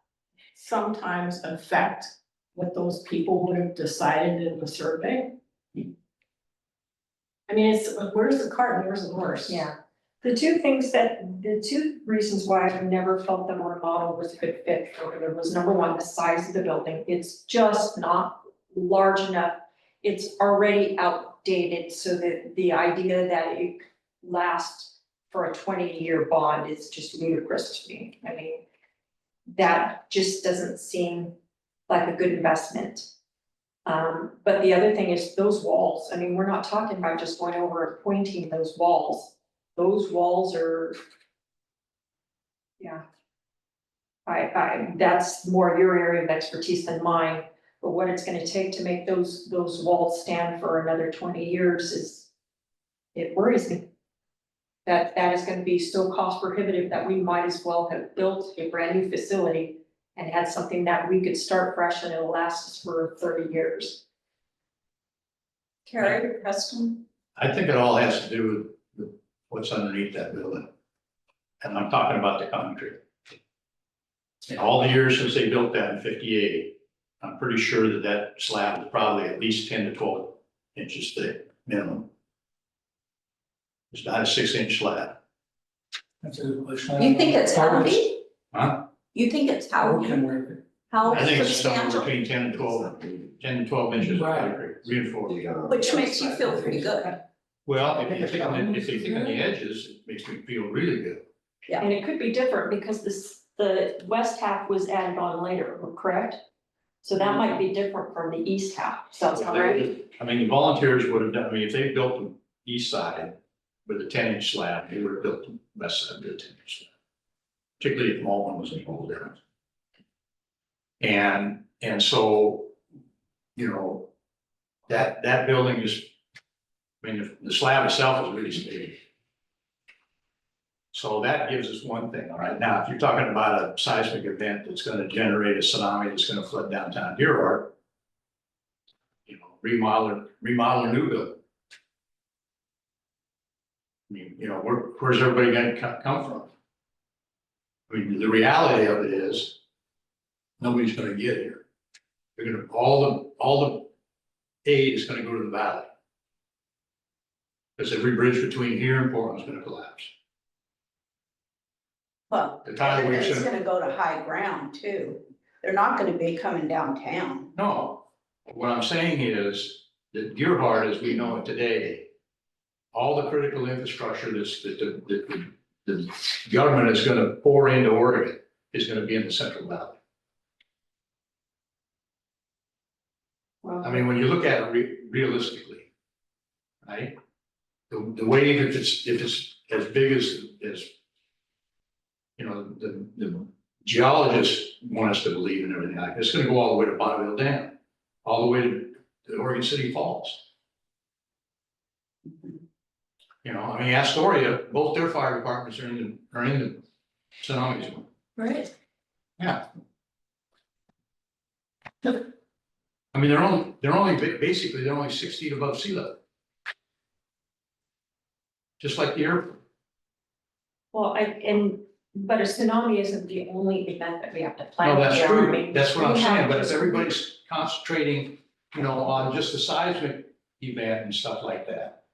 sometimes affect what those people would have decided in the survey? I mean, it's, where's the cart and where's the horse? Yeah, the two reasons why I've never felt that our model was a good fit for it was, number one, the size of the building, it's just not large enough. It's already outdated, so that the idea that it lasts for a 20-year bond is just ludicrous to me. I mean, that just doesn't seem like a good investment. But the other thing is those walls, I mean, we're not talking about just going over and pointing those walls. Those walls are. Yeah. That's more your area of expertise than mine, but what it's gonna take to make those walls stand for another 20 years it worries me. That is gonna be so cost prohibitive that we might as well have built a brand new facility and had something that we could start fresh and it'll last us for 30 years. Carrie, Preston? I think it all has to do with what's underneath that building. And I'm talking about the concrete. In all the years since they built that in 58, I'm pretty sure that slab is probably at least 10 to 12 inches thick, minimum. It's not a 6-inch slab. That's a good question. You think it's How much- healthy? Huh? You think it's how healthy? can we- How I think it's somewhere substantial? between 10 and 12 inches of Right. concrete, reinforced. Which makes you feel pretty good. Well, if they thicken the edges, it makes me feel really good. Yeah. And it could be different because the west half was added on later, correct? So that might be different from the east half, sounds all right? I mean, the volunteers would have done, I mean, if they built the east side with a 10-inch slab, they would have built the west side with a 10-inch slab. Particularly if Malton was involved in it. And so, you know, that building is, I mean, the slab itself is really stable. So that gives us one thing, all right? Now, if you're talking about a seismic event that's gonna generate a tsunami that's gonna flood downtown Deerhart, you know, remodel a new building. I mean, you know, where's everybody gonna come from? I mean, the reality of it is, nobody's gonna get here. They're gonna, all the aid is gonna go to the valley. Because every bridge between here and Portland's gonna collapse. Well, The tidal wave's it's gonna, gonna go to high ground too. They're not gonna be coming downtown. no, what I'm saying is that Deerhart, as we know it today, all the critical infrastructure that the government is gonna pour into Oregon is gonna be in the Central Valley. I mean, when you look at it realistically, right? The wave, if it's as big as, you know, the geologists want us to believe and everything like, it's gonna go all the way to Bonneville Dam, all the way to Oregon City Falls. You know, I mean, Astoria, both their fire departments are in the tsunami zone. Right. Yeah. I mean, they're only basically, they're only 6 feet above sea level. Just like the airport. Well, but a tsunami isn't the only event that we have to plan. No, that's for. I true, mean, that's what I'm we have saying, but if just- everybody's concentrating, you know, on just the seismic event and stuff like that.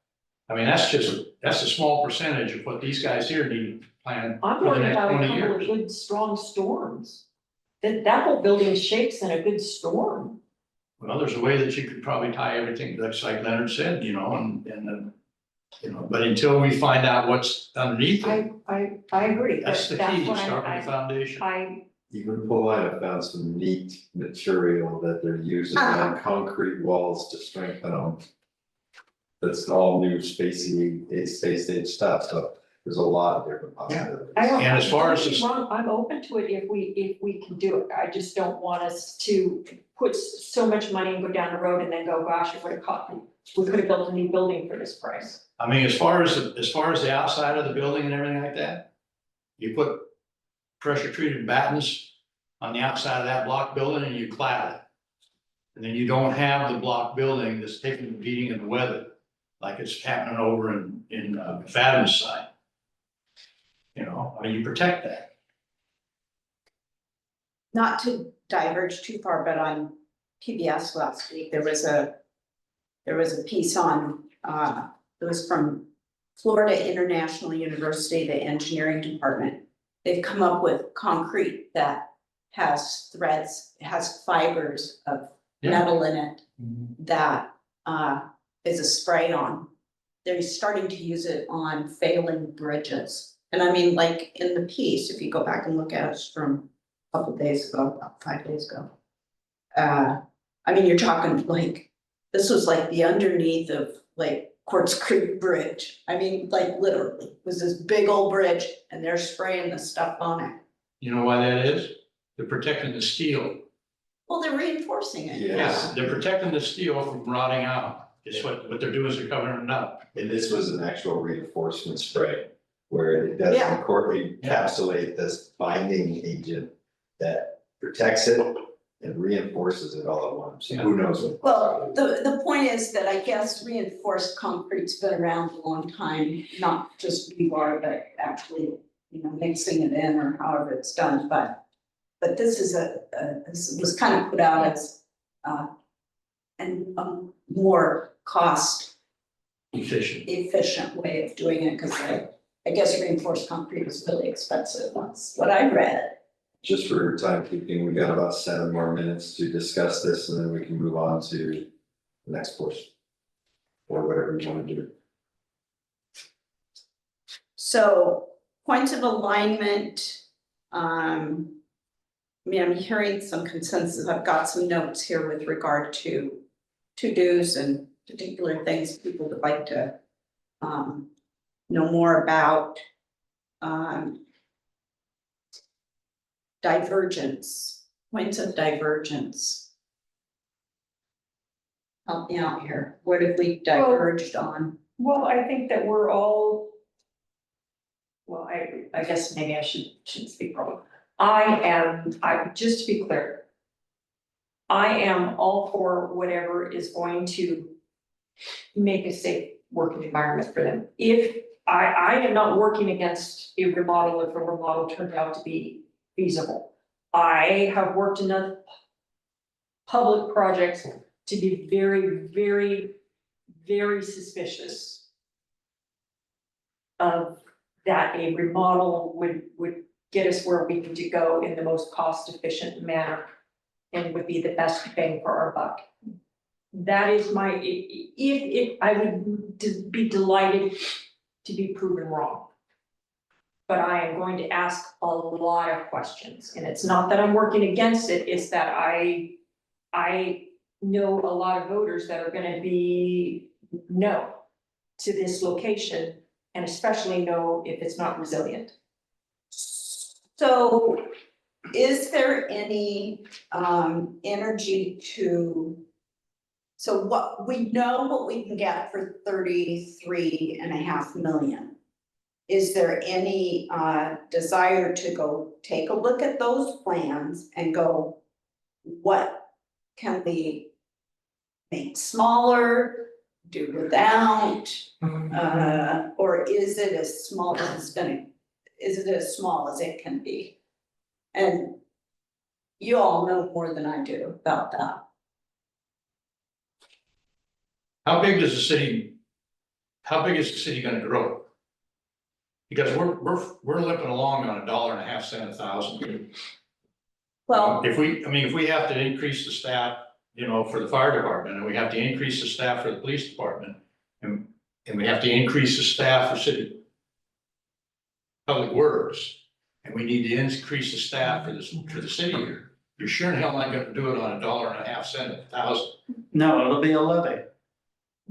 I mean, that's a small percentage of what these guys here need to plan I'm for the worried next about a 20 couple of years. good, strong storms. That whole building shakes in a good storm. Well, there's a way that you could probably tie everything, that's like Leonard said, you know, but until we find out what's underneath it, I agree, that's but the key, that's what start with the foundation. Even Paulina found some neat material that they're using on concrete walls to strengthen them. That's all new spacey, space age stuff, so there's a lot of different possibilities. don't. And as far as don't get this- me wrong, I'm open to it if we can do it, I just don't want us to put so much money and go down the road and then go, gosh, it would have cost me, we could have built a new building for this price. I mean, as far as the outside of the building and everything like that, you put pressure treated battens on the outside of that block building and you clad it. And then you don't have the block building that's taking the beating of the weather, like it's happening over in McFadden's side. You know, I mean, you protect that. Not to diverge too far, but on PBS last week, there was a piece on, it was from Florida International University, the engineering department. They've come up with concrete that has threads, has fibers of Yeah. metal in it that is a spray on. They're starting to use it on failing bridges. And I mean, like in the piece, if you go back and look at it from a couple days ago, about 5 days ago. I mean, you're talking like, this was like the underneath of like Quartz Creek Bridge. I mean, like literally, it was this big old bridge and they're spraying the stuff on it. You know why that is? They're protecting the steel. Well, they're reinforcing it. Yes. They're protecting the steel from rotting out. It's what they're doing is they're covering it up. And this was an actual reinforcement spray, where it does Yeah. encapsulate this binding agent that protects it and reinforces it all at once. Who knows what? Well, the point is that I guess reinforced concrete's been around a long time, not just rebar, but actually, you know, mixing it in or however it's done, but this is this was kind of put out as and a more cost efficient way of doing it, because I guess reinforced concrete is really expensive, that's what I read. Just for timekeeping, we got about 7 more minutes to discuss this, and then we can move on to the next portion. Or whatever you want to do. So points of alignment, I mean, I'm hearing some consensus, I've got some notes here with regard to to-dos and particular things people would like to know more about. Divergence, points of divergence. Help me out here, what have we diverged on? Well, I think that we're all. Well, I guess maybe I shouldn't speak wrong. Just to be clear. I am all for whatever is going to make a safe working environment for them. If I am not working against a remodel if a remodel turned out to be feasible. I have worked in other public projects to be very, very, very suspicious of that a remodel would get us where we need to go in the most cost efficient manner and would be the best bang for our buck. That is my, if I would be delighted to be proven wrong. But I am going to ask a lot of questions, and it's not that I'm working against it, it's that I know a lot of voters that are gonna be no to this location, and especially no if it's not resilient. So is there any energy to? So what we know what we can get for 33.5 million. Is there any desire to go take a look at those plans and go, what can we make smaller, do without? Or is it as small as it's gonna, is it as small as it can be? And you all know more than I do about that. How big is the city gonna grow? Because we're limping along on $1.50 a thousand. Well, If we have to increase the staff you know, for the fire department, and we have to increase the staff for the police department. And we have to increase the staff for city public works, and we need to increase the staff for the city here. You're sure in hell not gonna do it on $1.50 a thousand. No, it'll be a levy.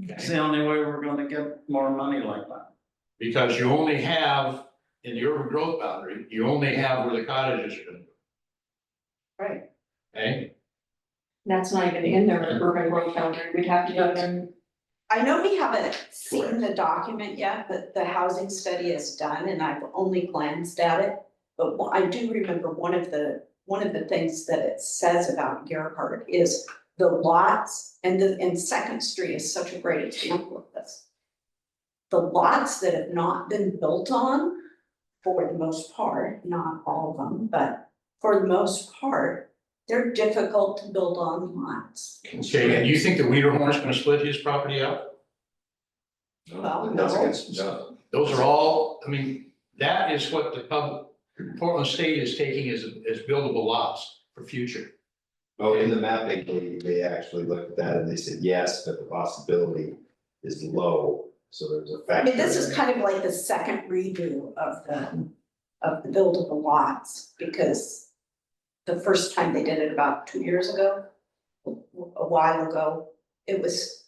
It's Okay? the only way we're gonna get more money like that. Because you only have, in the urban growth boundary, you only have where the cottages are gonna be. Right. Okay? That's not even in their urban growth boundary, we'd have to go there. I know we haven't seen the document yet, but the housing study is done and I've only glanced at it. But I do remember one of the things that it says about Gerhart is the lots, and Second Street is such a great example of this. The lots that have not been built on, for the most part, not all of them, but for the most part, they're difficult to build on lots. Okay, and you think the Weiderhorn's gonna split his property up? Well, That's no. against, no. Those are all, I mean, that is what the Portland State is taking as buildable lots for future. Oh, in the mapping, they actually looked at that and they said, yes, but the possibility is low, so there's a I factor. mean, this is in kind of like the second redo of the buildable lots, because the first time they did it about 2 years ago, a while ago, it was,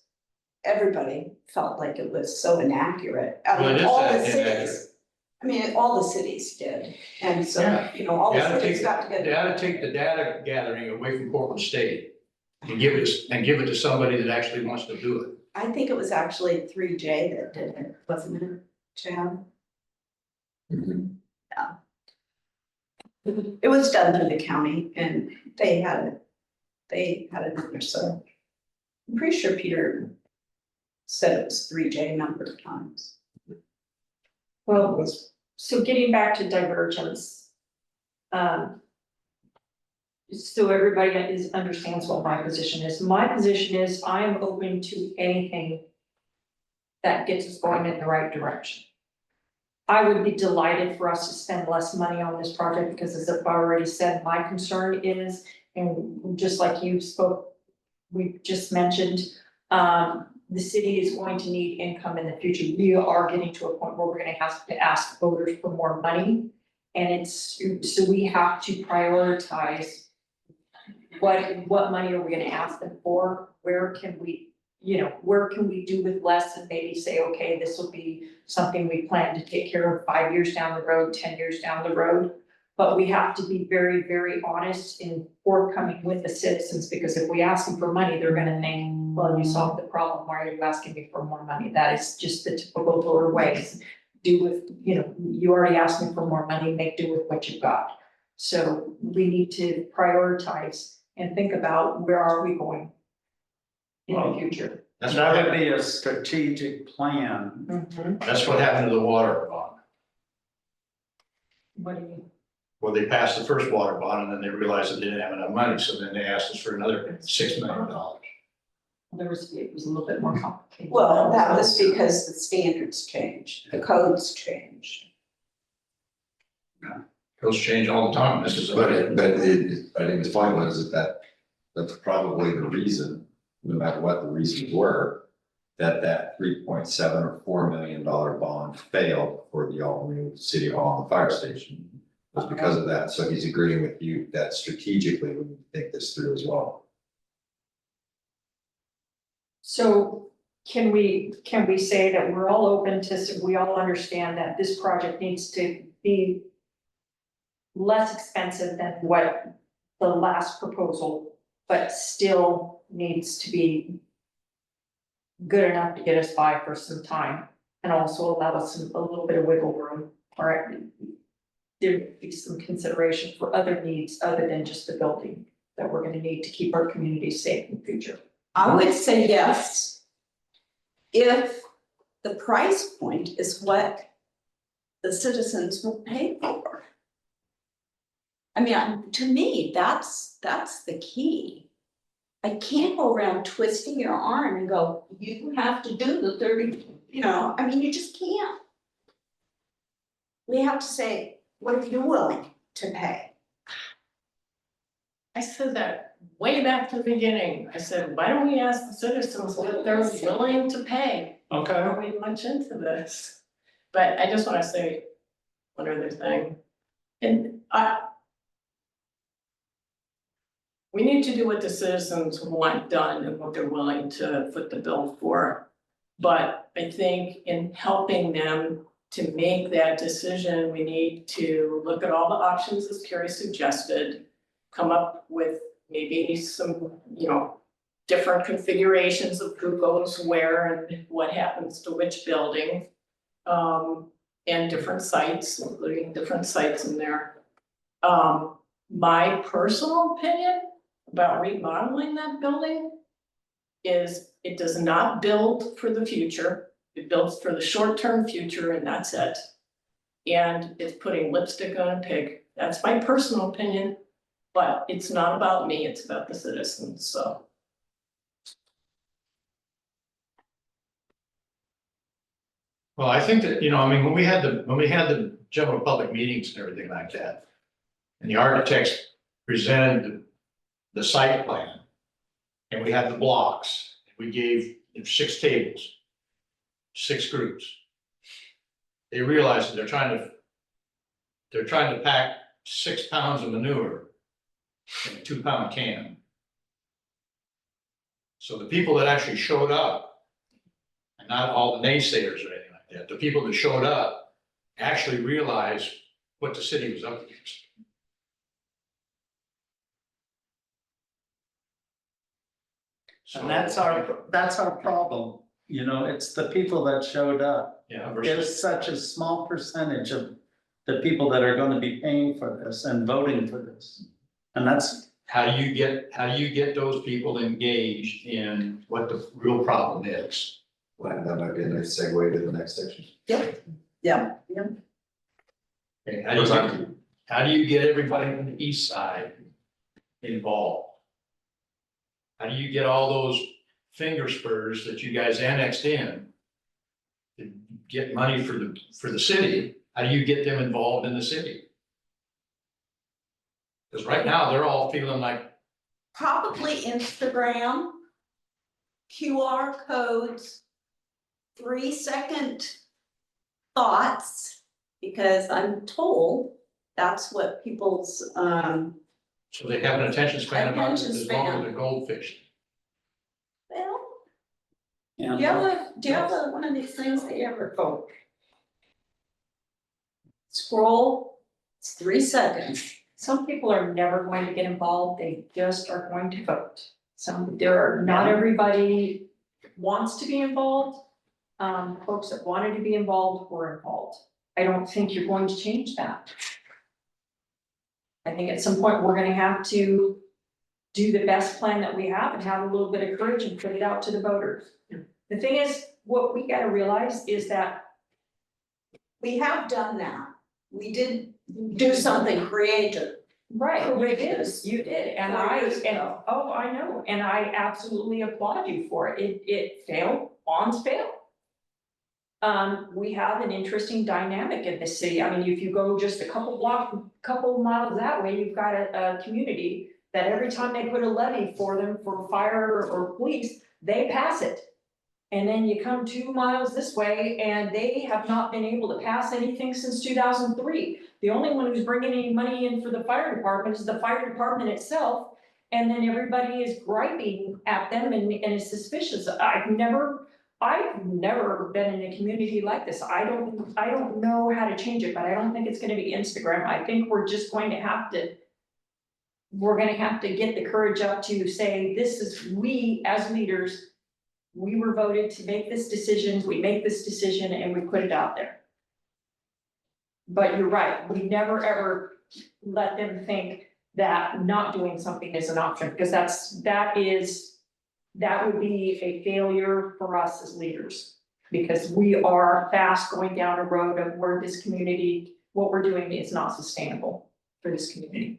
everybody felt like it was so inaccurate. I Well, it mean, is all the that inaccurate. cities, I mean, all the cities did, and so, Yeah. you know, all They the ought to cities take, got they together. ought to take the data gathering away from Portland State and give it to somebody that actually wants to do it. I think it was actually 3J that did it, wasn't it, Chad? Mhm. It was done through the county and they had it in there, so. I'm pretty sure Peter said it was 3J number of times. Well, so getting back to divergence. So everybody understands what my position is. My position is I am open to anything that gets us going in the right direction. I would be delighted for us to spend less money on this project because, as I've already said, my concern is, and just like you spoke, we just mentioned, the city is going to need income in the future. We are getting to a point where we're gonna have to ask voters for more money. And so we have to prioritize what money are we gonna ask them for? Where can we do with less and maybe say, okay, this will be something we plan to take care of 5 years down the road, 10 years down the road. But we have to be very, very honest and forthcoming with the citizens, because if we ask them for money, they're gonna think, well, you solved the problem, why are you asking me for more money? That is just the typical voter ways. Do with, you already asked me for more money, make do with what you've got. So we need to prioritize and think about where are we going in the future. That's That what would happened, be a strategic plan. that's what happened to the water bond. What do you? Well, they passed the first water bond and then they realized that they didn't have enough money, so then they asked us for another $6 million. It was a little bit more complicated. Well, that was because the standards changed, the codes changed. Those change all the time, this is. I think the point was that's probably the reason, no matter what the reasons were, that 3.7 or $4 million bond failed for the all new city hall and the fire station. Was because of that, so he's agreeing with you that strategically we need to think this through as well. So can we say that we're all open to, we all understand that this project needs to be less expensive than what the last proposal, but still needs to be good enough to get us by for some time and also allow us a little bit of wiggle room, or there would be some consideration for other needs other than just the building that we're gonna need to keep our community safe in the future. I would say yes. If the price point is what the citizens will pay for. I mean, to me, that's the key. I can't go around twisting your arm and go, you have to do the 30, I mean, you just can't. We have to say, what are you willing to pay? I said that way back to the beginning. I said, why don't we ask the citizens what they're willing to pay? Okay, Are we much into this? But I just wanna say one other thing. And we need to do what the citizens want done and what they're willing to foot the bill for. But I think in helping them to make that decision, we need to look at all the options as Carrie suggested. Come up with maybe some, different configurations of who goes where and what happens to which building. And different sites, including different sites in there. My personal opinion about remodeling that building is it does not build for the future. It builds for the short-term future and that's it. And it's putting lipstick on a pig. That's my personal opinion, but it's not about me, it's about the citizens, so. Well, I think that, when we had the general public meetings and everything like that, and the architects presented the site plan, and we had the blocks, we gave them 6 tables, 6 groups. They realized that they're trying to pack 6 pounds of manure in a 2-pound can. So the people that actually showed up, and not all the naysayers or anything like that, the people that showed up actually realized what the city was up against. and that's our problem, it's the people that showed up. Yeah, There's versus, such a small percentage of the people that are gonna be paying for this and voting for this. And that's, how do you get those people engaged in what the real problem is? Well, that might be a nice segue to the next section. Yeah. Okay, how do you get everybody on the east side involved? How do you get all those finger spurs that you guys annexed in to get money for the city? How do you get them involved in the city? Because right now, they're all feeling like, Probably Instagram, QR codes, 3-second thoughts, because I'm told that's what people's, so they have an attention span about Attention as long as span. they're goldfish. well, and do you have one of these things that you ever go? Scroll, it's 3 seconds. Some people are never going to get involved, they just are going to vote. Not everybody wants to be involved. Folks that wanted to be involved were involved. I don't think you're going to change that. I think at some point, we're gonna have to do the best plan that we have and have a little bit of courage and put it out to the voters. The thing is, what we gotta realize is that We have done that. We did do something creative. right, Courageous. you did, and 4 years ago. I know, and I absolutely applaud you for it, it failed, bonds failed. We have an interesting dynamic in this city, I mean, if you go just a couple miles that way, you've got a community that every time they put a levy for them for fire or police, they pass it. And then you come 2 miles this way and they have not been able to pass anything since 2003. The only one who's bringing any money in for the fire department is the fire department itself. And then everybody is griping at them and is suspicious. I've never been in a community like this. I don't know how to change it, but I don't think it's gonna be Instagram. I think we're just going to have to get the courage up to say, this is, we as leaders, we were voted to make this decision, we make this decision and we put it out there. But you're right, we never ever let them think that not doing something is an option, because that would be a failure for us as leaders. Because we are fast going down a road of where this community, what we're doing is not sustainable for this community.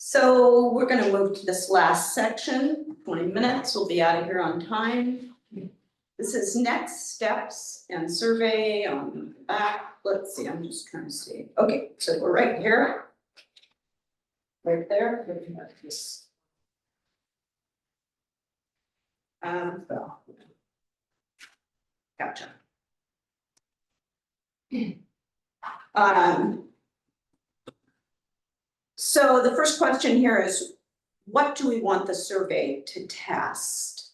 So we're gonna move to this last section, 20 minutes, we'll be out of here on time. This is next steps and survey on the back, let's see, I'm just trying to see. Okay, so we're right here. Right there. Well. Gotcha. So the first question here is, what do we want the survey to test?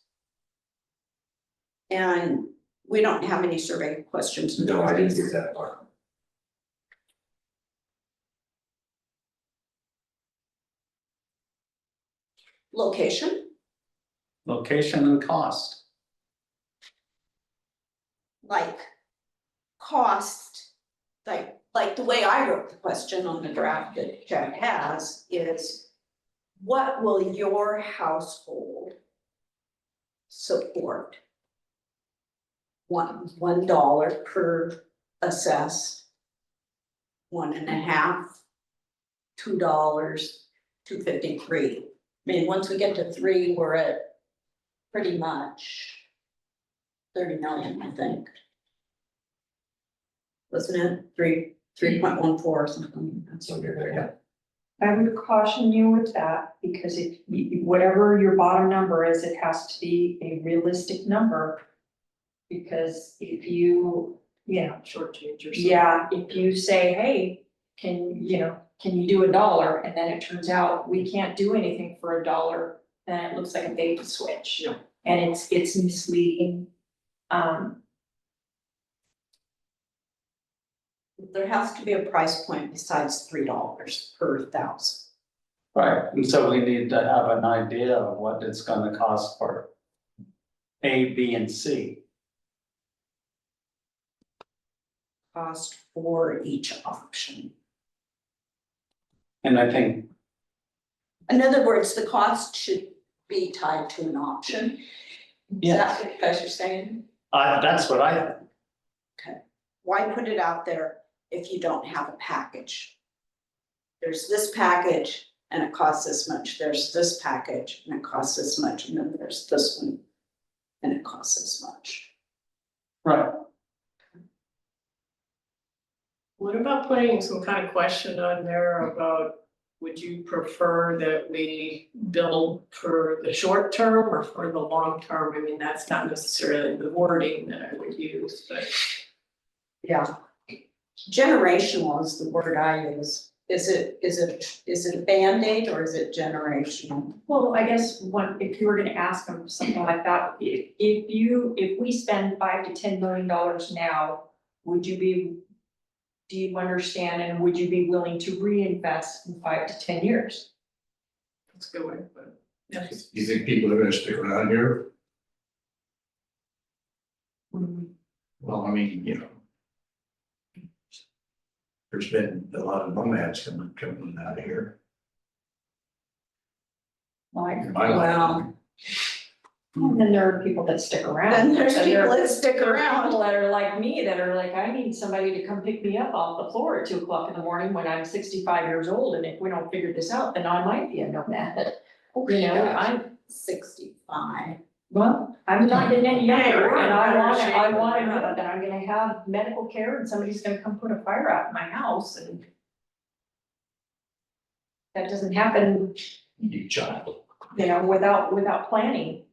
And we don't have any survey questions. No, I didn't get that far. Location, Location and cost. like cost, like the way I wrote the question on the draft that Chad has is, what will your household support? $1 per assessed, 1.5, $2, $2.53. I mean, once we get to 3, we're at pretty much 30 million, I think. Wasn't it 3.14 or something? That's Okay, there, yeah. I would caution you with that, because if, whatever your bottom number is, it has to be a realistic number. Because if you, Shortchange or something. yeah, if you say, hey, can you do $1? And then it turns out we can't do anything for $1, then it looks like a bait and switch. Yeah. And it's misleading. There has to be a price point besides $3 per 1,000. Right, and so we need to have an idea of what it's gonna cost for A, B, and C. Cost for each option. And I think, In other words, the cost should be tied to an option. Is that what you guys are saying? that's what I think. Why put it out there if you don't have a package? There's this package and it costs this much, there's this package and it costs this much, and then there's this one and it costs this much. Right, What about putting some kind of question on there about, would you prefer that we build for the short term or for the long term? I mean, that's not necessarily the wording that I would use, but. Yeah. Generational is the word I use. Is it a Band-Aid or is it generational? Well, I guess if you were gonna ask them something like that, if we spend $5 to $10 million now, do you understand, and would you be willing to reinvest in 5 to 10 years? That's a good way, but. Yes. You think people are gonna stick around here? Well, I mean, there's been a lot of nomads coming out of here. Like, in my lifetime. and then there are people that stick around. Then there's And people there- that stick there are around. People that are like me, that are like, I need somebody to come pick me up off the floor at 2 o'clock in the morning when I'm 65 years old, and if we don't figure this out, then I might be a nomad. I'm 65. Well, I'm not getting any Hey, younger, we're in and I better want shape to than know that. that I'm gonna have medical care and somebody's gonna come put a fire out in my house, and that doesn't happen, You child. without planning.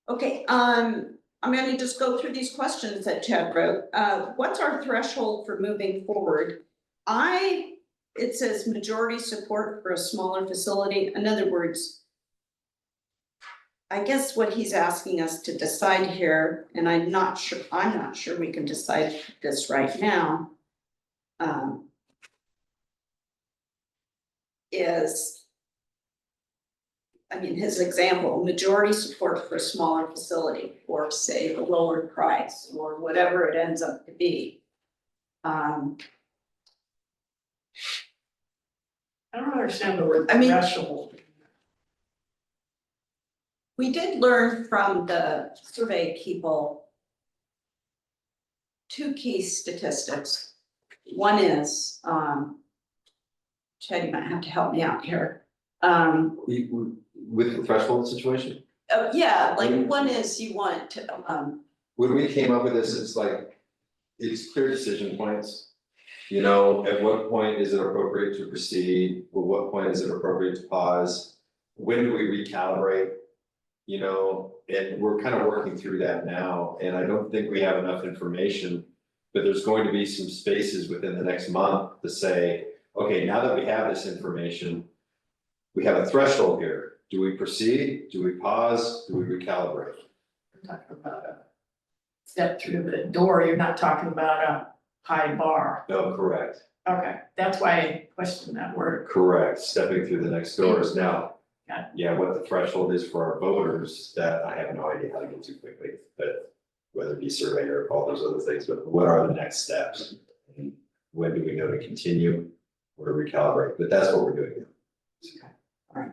Okay, I'm gonna just go through these questions that Chad wrote. What's our threshold for moving forward? It says majority support for a smaller facility. In other words, I guess what he's asking us to decide here, and I'm not sure we can decide this right now. His example, majority support for a smaller facility, or say a lower price, or whatever it ends up to be. I don't understand the word I mean- threshold. We did learn from the survey people 2 key statistics. One is, Chad, you might have to help me out here. With the threshold situation, Yeah, like one is you want to, when we came up with this, it's like, it's clear decision points. You know, at what point is it appropriate to proceed? At what point is it appropriate to pause? When do we recalibrate? You know, and we're kind of working through that now, and I don't think we have enough information. But there's going to be some spaces within the next month to say, okay, now that we have this information. We have a threshold here. Do we proceed? Do we pause? Do we recalibrate? We're talking about a step through the door, you're not talking about a high bar. No, correct, Okay, that's why I questioned that word. correct. Stepping through the next doors now. Got Yeah, what the threshold is for our voters, that I have no idea how to get to quickly, but whether it be survey or all those other things, but what are the next steps? And when do we know to continue or to recalibrate? But that's what we're doing now.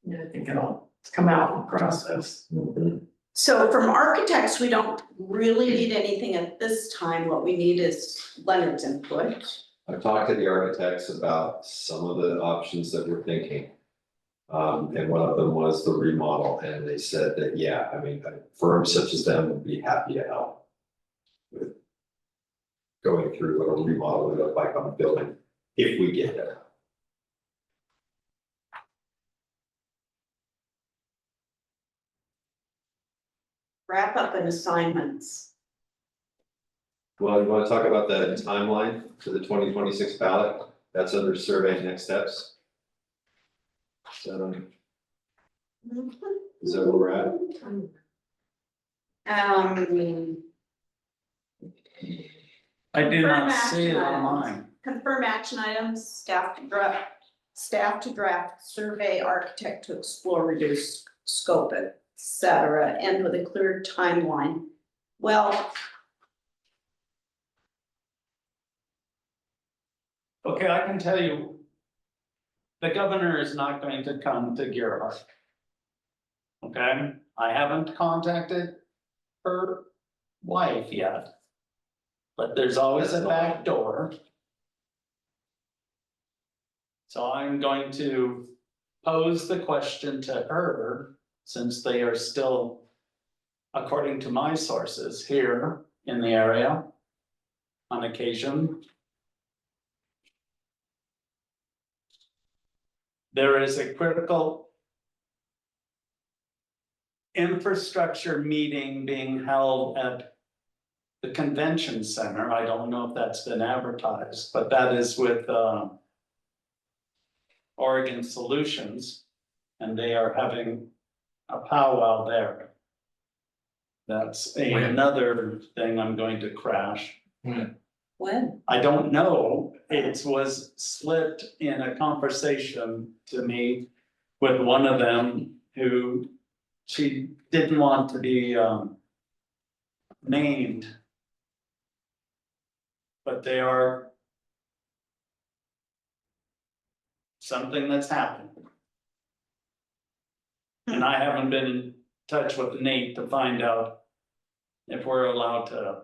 Yeah, I think it'll come out in the process. So from architects, we don't really need anything at this time. What we need is Leonard's input. I've talked to the architects about some of the options that we're thinking. And one of them was the remodel, and they said that, yeah, I mean, firms such as them would be happy to help. With going through what a remodel would look like on a building, if we get there. Wrap up and assignments. Well, you wanna talk about the timeline for the 2026 ballot? That's under survey next steps. So, is that where we're at? I do not Confirm see it action on items. mine. Confirm action items, staff to draft survey, architect to explore, reduce scope, et cetera, and with a clear timeline. Well, Okay, I can tell you. The governor is not going to come to Gerhart. Okay, I haven't contacted her wife yet. But there's always a back door. So I'm going to pose the question to her, since they are still, according to my sources, here in the area on occasion. There is a critical infrastructure meeting being held at the convention center. I don't know if that's been advertised, but that is with Oregon Solutions, and they are having a powwow there. That's When? another thing I'm going to crash. when? I don't know, it was slipped in a conversation to me with one of them who she didn't want to be named. But they are something that's happened. And I haven't been in touch with Nate to find out if we're allowed to.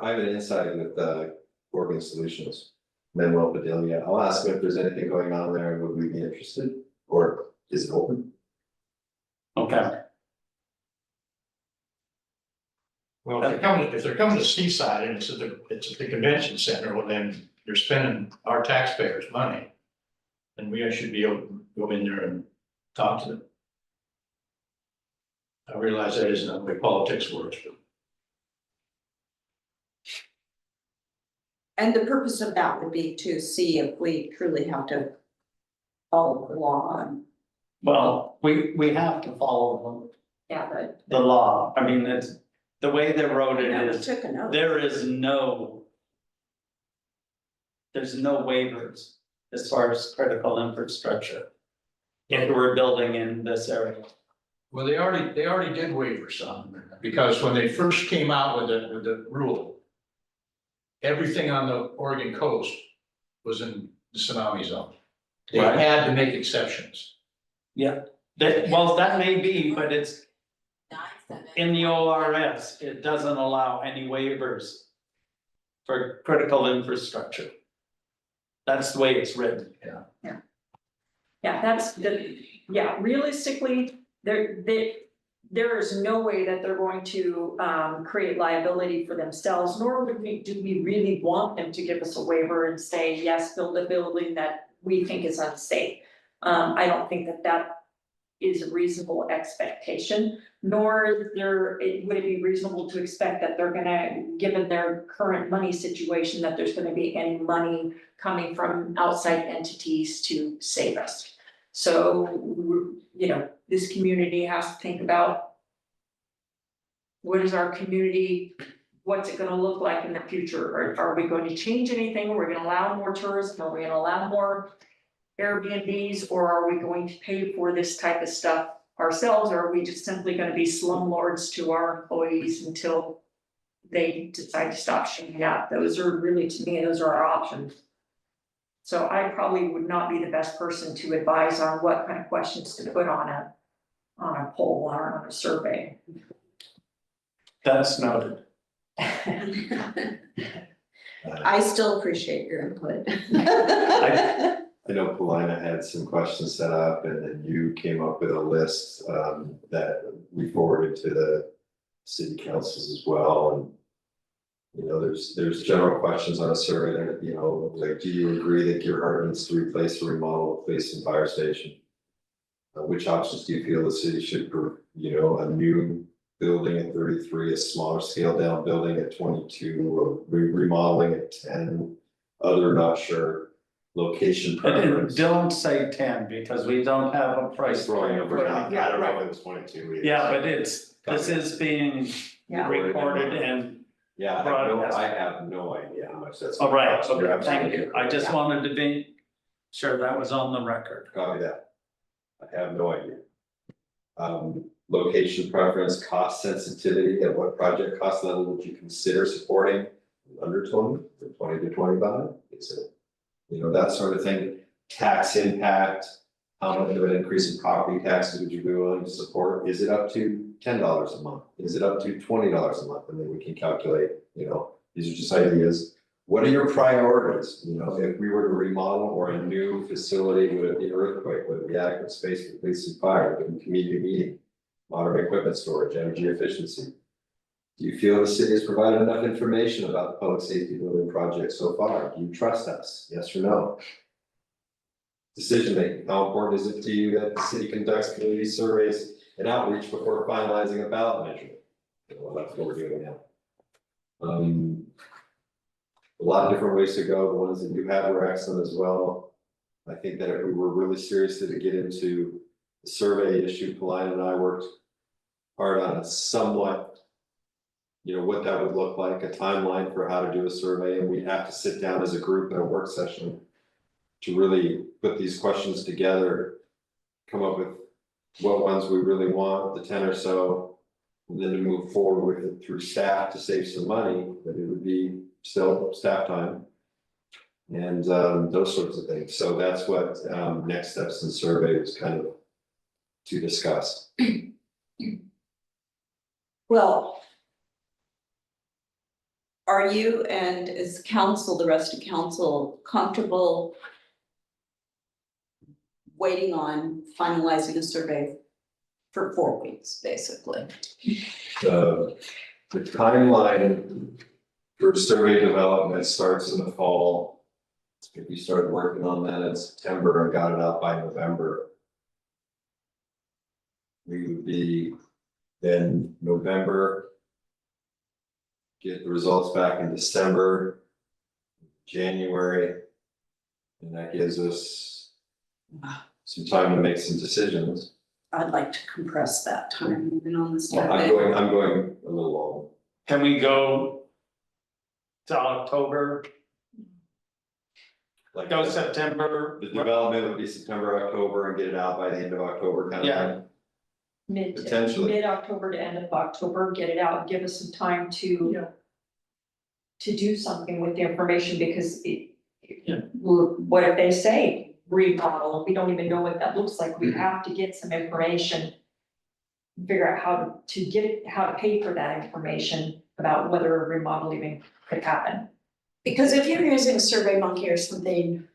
I have an insight with Oregon Solutions, Manuel Padilla. I'll ask him if there's anything going on there, and would we be interested, or is it open? Okay, Well, if they're coming to Seaside and it's at the convention center, well, then you're spending our taxpayers' money. And we should be able to go in there and talk to them. I realize that isn't the way politics works, but And the purpose of that would be to see if we truly have to follow the law and. well, we have to follow Yeah, but. the law. I mean, it's the way they wrote it I is, took a note. there is no. There's no waivers as far as critical infrastructure. If we're building in this area. well, they already did waiver some, because when they first came out with the rule. Everything on the Oregon coast was in the tsunami zone. They Right. had to make exceptions. Yeah, that, well, that may be, but it's in the ORS, it doesn't allow any waivers for critical infrastructure. That's the way it's written. Yeah, that's the, yeah, realistically, there is no way that they're going to create liability for themselves, nor do we really want them to give us a waiver and say, yes, build a building that we think is unsafe. I don't think that that is a reasonable expectation, nor would it be reasonable to expect that they're gonna, given their current money situation, that there's gonna be any money coming from outside entities to save us. So, you know, this community has to think about what is our community, what's it gonna look like in the future? Are we going to change anything? Are we gonna allow more tourism? Are we gonna allow more Airbnbs, or are we going to pay for this type of stuff ourselves, or are we just simply gonna be slumlords to our employees until they decide to stop showing up? Those are really, to me, those are our options. So I probably would not be the best person to advise on what kind of questions to put on a poll or on a survey. That's noted. I still appreciate your input. I know Paulina had some questions set up and then you came up with a list that we forwarded to the city councils as well. And you know, there's general questions on a survey that, you know, like, do you agree that Gearhart needs to replace or remodel the police and fire station? Which options do you feel the city should, you know, a new building at 33, a smaller scale down building at 22, or remodeling at 10, other not sure. Location And preference. don't say 10 because we don't have a price. Throwing number down, I don't know right. if it was 22 either. Yeah, but this is being Yeah. recorded and, Yeah, I have no idea how much that's. all right, You're okay, thank absolutely you. I just wanted to be sure that was on the record. Copy that. I have no idea. Location preference, cost sensitivity, at what project cost level would you consider supporting? Under 20, from 20 to 25, is it? You know, that sort of thing. Tax impact, how much of an increase in property taxes would you be willing to support? Is it up to $10 a month? Is it up to $20 a month? And then we can calculate, you know, these are just ideas. What are your priorities? You know, if we were to remodel or a new facility, would it be earthquake? Would it be adequate space for police and fire? Would it be community meeting? Modern equipment storage, energy efficiency? Do you feel the city has provided enough information about the public safety building project so far? Do you trust us? Yes or no? Decision making, how important is it to you that the city conducts community surveys and outreach before finalizing a ballot measure? Well, that's what we're doing now. A lot of different ways to go. The ones that you have were excellent as well. I think that if we were really serious to get into the survey issue, Paulina and I worked hard on a somewhat, you know, what that would look like, a timeline for how to do a survey, and we'd have to sit down as a group in a work session to really put these questions together, come up with what ones we really want, the 10 or so, and then to move forward with it through staff to save some money, but it would be still staff time. And those sorts of things. So that's what next steps in survey was kind of to discuss. Well, are you and is council, the rest of council, comfortable waiting on finalizing a survey for 4 weeks, basically? The timeline for survey development starts in the fall. If you started working on that in September and got it out by November, we would be then November, get the results back in December, January, and that gives us some time to make some decisions. I'd like to compress that time even on the I'm survey. going a little long. Can we go to October, Like go September? the development would be September, October, and get it out by the end of October kind of Yeah. thing. Potentially. Mid-October to end of October, get it out, give us some time to do something with the information, because what if they say remodel, we don't even know what that looks like, we have to get some information. Figure out how to pay for that information about whether a remodel even could happen. Because if you're using SurveyMonkey or something,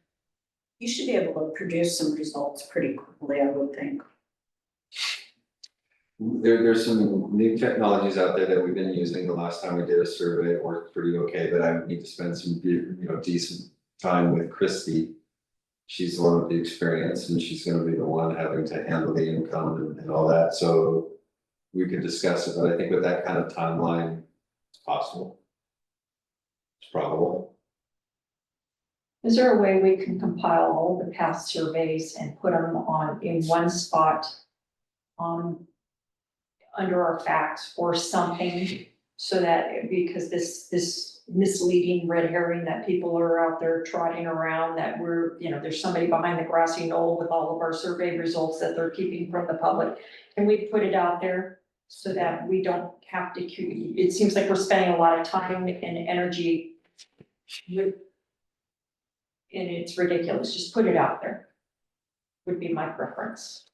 you should be able to produce some results pretty quickly, I would think. There's some new technologies out there that we've been using. The last time we did a survey, it worked pretty okay, but I would need to spend some, decent time with Christie. She's the one with the experience and she's gonna be the one having to handle the income and all that, so we could discuss it, but I think with that kind of timeline, it's possible. It's probable. Is there a way we can compile all the past surveys and put them in one spot under our facts or something, so that, because this misleading red herring that people are out there trotting around, that there's somebody behind the grassy knoll with all of our survey results that they're keeping from the public. And we put it out there so that we don't have to, it seems like we're spending a lot of time and energy with, and it's ridiculous, just put it out there, would be my preference.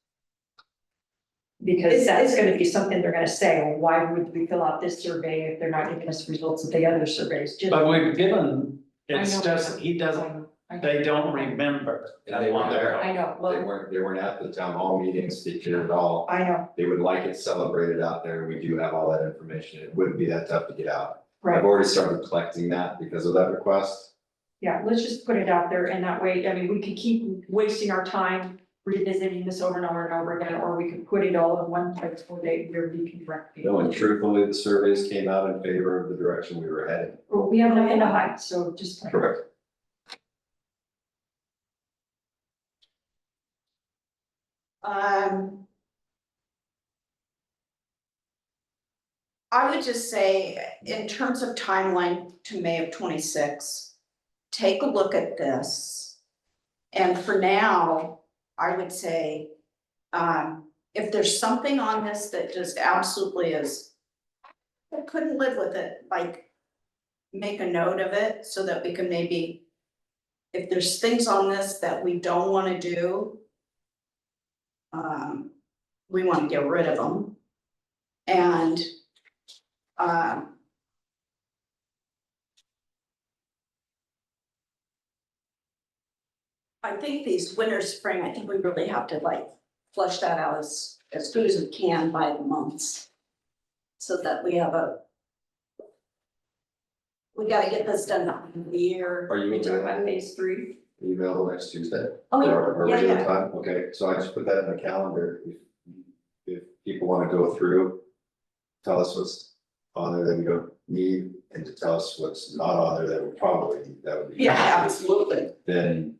Because that's gonna be something they're gonna say, well, why would we fill out this survey if they're not giving us results of the other surveys? Just- But we've given, it's I know. just, he doesn't, they don't remember. And they weren't there. I know, They well, weren't at the town hall meetings to hear it all. I know, They would like it celebrated out there. We do have all that information. It wouldn't be that tough to get out. right, I've already started collecting that because of that request. yeah, let's just put it out there, and that way, I mean, we could keep wasting our time revisiting this over and over and over again, or we could put it all in one place where we can direct people. No, and truthfully, the surveys came out in favor of the direction we were heading. Well, we have nothing to hide, so just. Correct. I would just say, in terms of timeline to May of '26, take a look at this. And for now, I would say, if there's something on this that just absolutely is, I couldn't live with it, like, make a note of it so that we can maybe, if there's things on this that we don't wanna do, we wanna get rid of them. And, I think these winter, spring, I think we really have to like flush that out as good as we can by the months. So that we have we gotta get this done in the year. Are you We talk available? about phase 3. Are you available next Tuesday? Oh, yeah. Our Yeah, regular yeah. time? Okay, so I just put that in the calendar. If people wanna go through, tell us what's on there that we don't need, and to tell us what's not on there that we probably need, that would be. Yeah, absolutely. Then,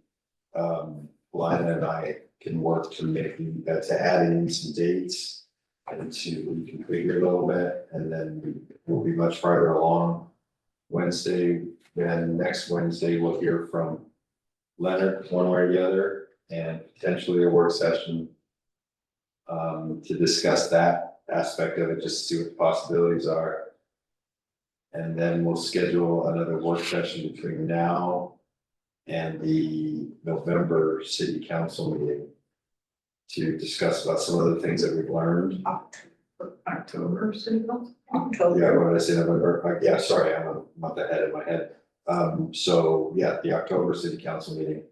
Lana and I can work to to add in some dates and to reconfigure a little bit, and then we'll be much farther along Wednesday. Then next Wednesday, we'll hear from Leonard, one way or the other, and potentially a work session to discuss that aspect of it, just to see what the possibilities are. And then we'll schedule another work session between now and the November city council meeting to discuss about some of the things that we've learned. October, city council? October. Yeah, what did I say, November? Yeah, sorry, I'm a month ahead of my head. So, yeah, the October city council meeting.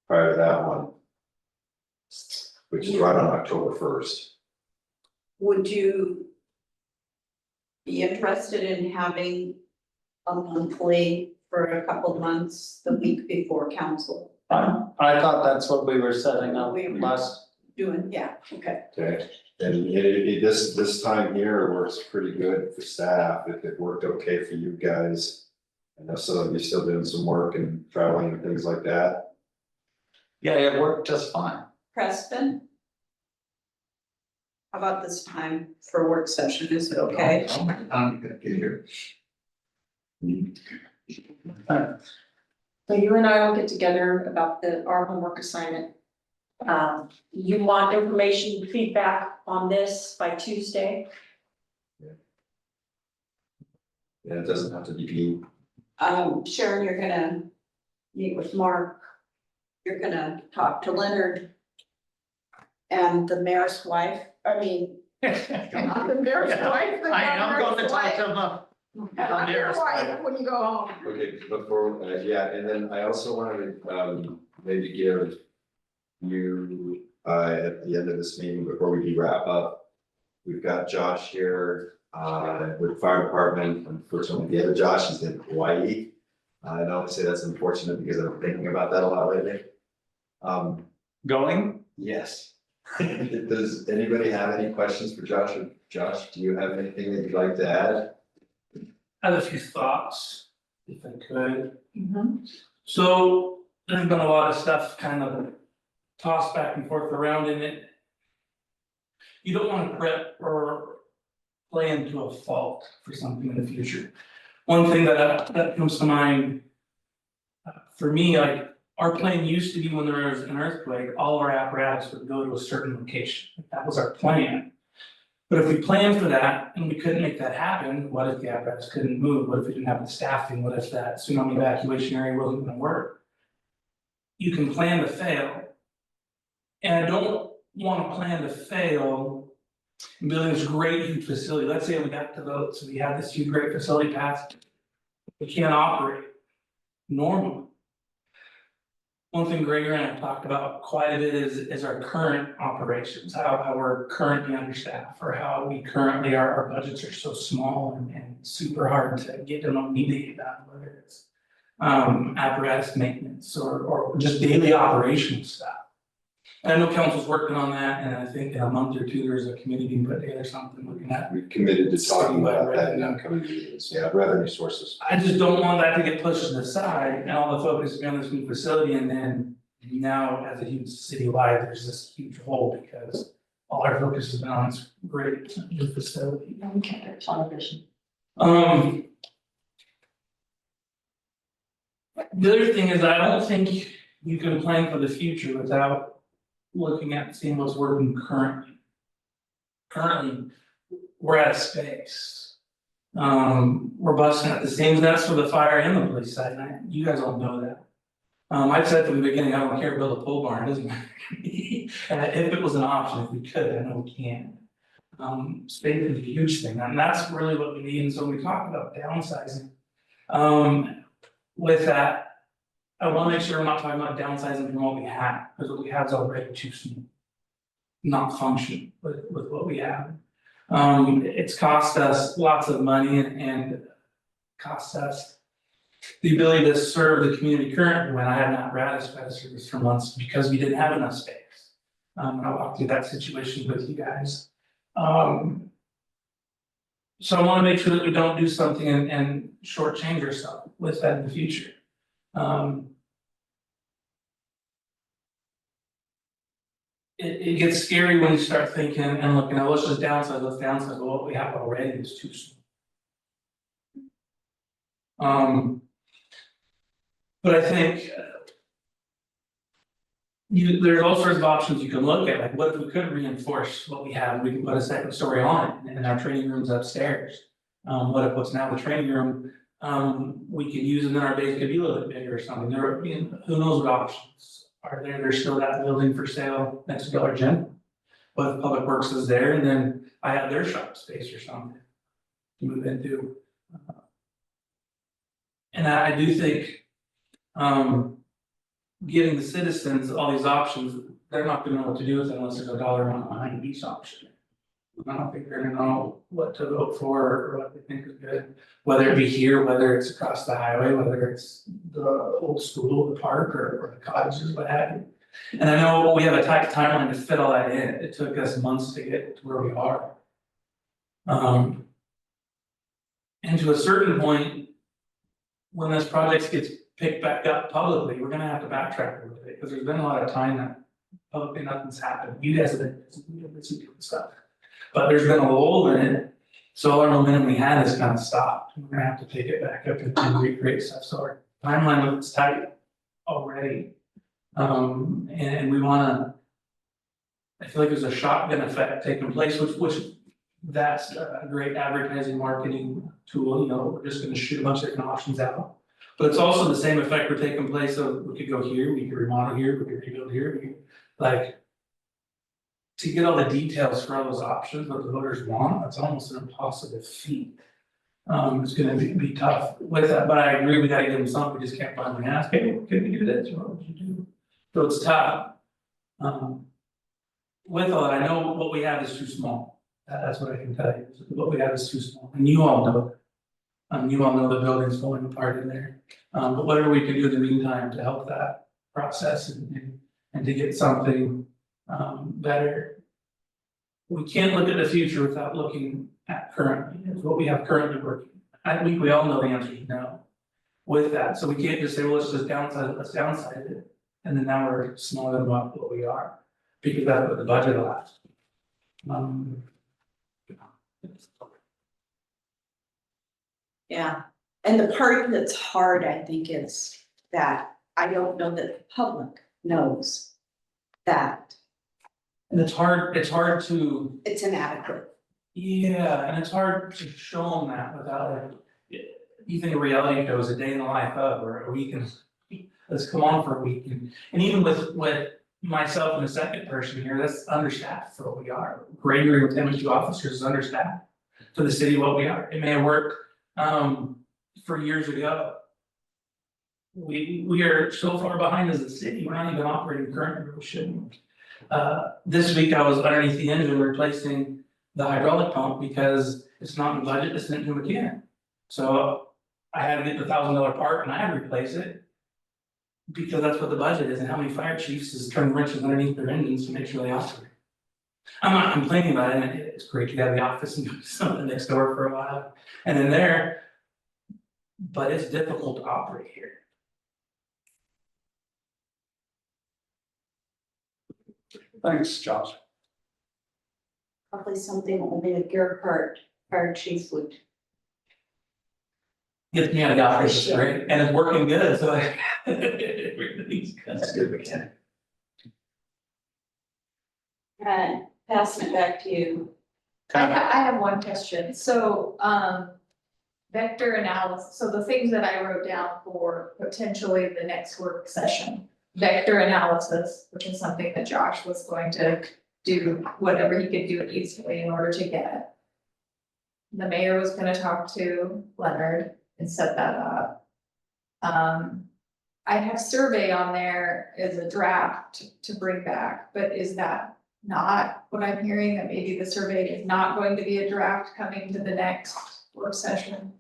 Prior to that one. Which is right on October 1st. Would you be interested in having a monthly for a couple of months, the week before council? I thought that's what we were setting up We were- last, Doing, yeah, okay. Okay, and this time here works pretty good for staff, if it worked okay for you guys. I know some of you still doing some work and traveling and things like that. yeah, it worked just fine. Preston? How about this time for a work session, is it okay? I'm gonna get here. So you and I will get together about our homework assignment. You want information, feedback on this by Tuesday? And it doesn't have to be, Sharon, you're gonna meet with Mark. You're gonna talk to Leonard. And the mayor's wife, not the mayor's wife, the I am going to governor's talk wife. to them. And your wife when you go home. okay, before, yeah, and then I also wanted to, maybe give you, at the end of this meeting, before we do wrap up, we've got Josh here, with fire department, unfortunately, the other Josh is in Hawaii. I don't say that's unfortunate because I've been thinking about that a lot lately. Going? Yes. Does anybody have any questions for Josh? Or Josh, do you have anything that you'd like to add? I have a few thoughts, if I could. Mhm. So there's been a lot of stuff kind of tossed back and forth around in it. You don't want to prep or play into a fault for something in the future. One thing that comes to mind, for me, like, our plan used to be when there was an earthquake, all of our apparatus would go to a certain location. That was our plan. But if we planned for that and we couldn't make that happen, what if the apparatus couldn't move? What if we didn't have the staffing? What if that tsunami evacuation area wasn't gonna work? You can plan to fail. And I don't wanna plan to fail building this great huge facility. Let's say we got the votes, we have this huge great facility passed. We can't operate normally. One thing Gregor and I talked about quite a bit is our current operations, how we're currently understaffed, or how we currently our budgets are so small and super hard to get them what need to get done, whether it's apparatus maintenance or just daily operational stuff. I know council's working on that, and I think in a month or two, there's a committee being put together, something looking at. We've committed to talking about that in upcoming meetings, yeah, revenue sources. I just don't want that to get pushed to the side and all the focus be on this new facility, and then now as a huge citywide, there's this huge hole because all our focus has been on this great new facility. Okay, television. The other thing is, I don't think you can plan for the future without looking at seeing what's working currently. Currently, we're out of space. We're busting at the same nets for the fire and the police side, and you guys all know that. I've said from the beginning, I don't care to build a pole barn, it doesn't matter to me. And if it was an option, if we could, I know we can. Space is a huge thing, and that's really what we need, and so when we talk about downsizing. With that, I wanna make sure we're not talking about downsizing from what we have, because what we have is already too small. Not function with what we have. It's cost us lots of money and cost us the ability to serve the community currently when I had an apparatus by the service for months because we didn't have enough space. I walked through that situation with you guys. So I wanna make sure that we don't do something and shortchange ourselves with that in the future. It gets scary when you start thinking and looking at, let's just downsize, well, what we have already is too small. But I think. There's all sorts of options you can look at, like what if we could reinforce what we have, we can put a second story on it, and our training room's upstairs. What if what's now the training room, we could use, and then our base could be a little bit bigger or something, who knows what options are there, there's still that building for sale next to Dollar General. But Public Works is there, and then I have their shop space or something to move into. And I do think, giving the citizens all these options, they're not gonna know what to do with it unless there's a dollar amount behind each option. I don't think they're gonna know what to vote for or what they think is good, whether it be here, whether it's across the highway, whether it's the old school, the park, or the cottages, what have you. And I know we have a tight timeline to fit all that in, it took us months to get to where we are. And to a certain point, when this project gets picked back up publicly, we're gonna have to backtrack a little bit, because there's been a lot of time that publicly nothing's happened, you guys have been doing stuff. But there's been a lull in it, so our momentum we had has kind of stopped, we're gonna have to take it back up and recreate stuff, so our timeline looks tight already. And we wanna, I feel like there's a shotgun effect taking place, which that's a great advertising marketing tool, we're just gonna shoot a bunch of different options out. But it's also the same effect we're taking place of, we could go here, we could remodel here, we could rebuild here, like. To get all the details for all those options, what the voters want, that's almost an impossible feat. It's gonna be tough with that, but I agree, we gotta give them something, we just can't finally ask, hey, can we do this, what would you do? So it's tough. With all that, I know what we have is too small. That's what I can tell you, what we have is too small, and you all know that. You all know the building's falling apart in there, but whatever we can do in the meantime to help that process and to get something, better. We can't look at the future without looking at currently, it's what we have currently working. I think we all know the answer is no with that, so we can't just say, well, let's just downsize it. And then now we're smaller than what we are, because that's what the budget allows. Yeah, and the part that's hard, I think, is that I don't know that the public knows that And it's hard to, it's inadequate. yeah, and it's hard to show them that without, you think a reality show is a day in the life of, or a week, and let's come on for a week, and even with myself and the second person here, that's understaffed for what we are. Gregory with him and 2 officers is understaffed for the city what we are. It may have worked, for years ago. We are so far behind as a city, we're not even operating currently where we shouldn't. This week I was underneath the engine replacing the hydraulic pump because it's not in the budget to send to a mechanic. So I had to get the $1,000 part and I had to replace it. Because that's what the budget is, and how many fire chiefs is turning wrenches underneath their engines to make sure they operate. I'm not complaining about it, and it's great to have the office and do something next door for a while, and then there. But it's difficult to operate here. Thanks, Josh. Probably something only a Gerhart fire chief would. Gets me out of the office, right, and it's working good, so everything's good. That's a good mechanic. And passing it back to you. Kind of, I have one question, so, vector analysis, so the things that I wrote down for potentially the next work session. Vector analysis, which is something that Josh was going to do whatever he could do easily in order to get. The mayor was gonna talk to Leonard and set that up. I have survey on there as a draft to bring back, but is that not what I'm hearing, that maybe the survey is not going to be a draft coming to the next work session?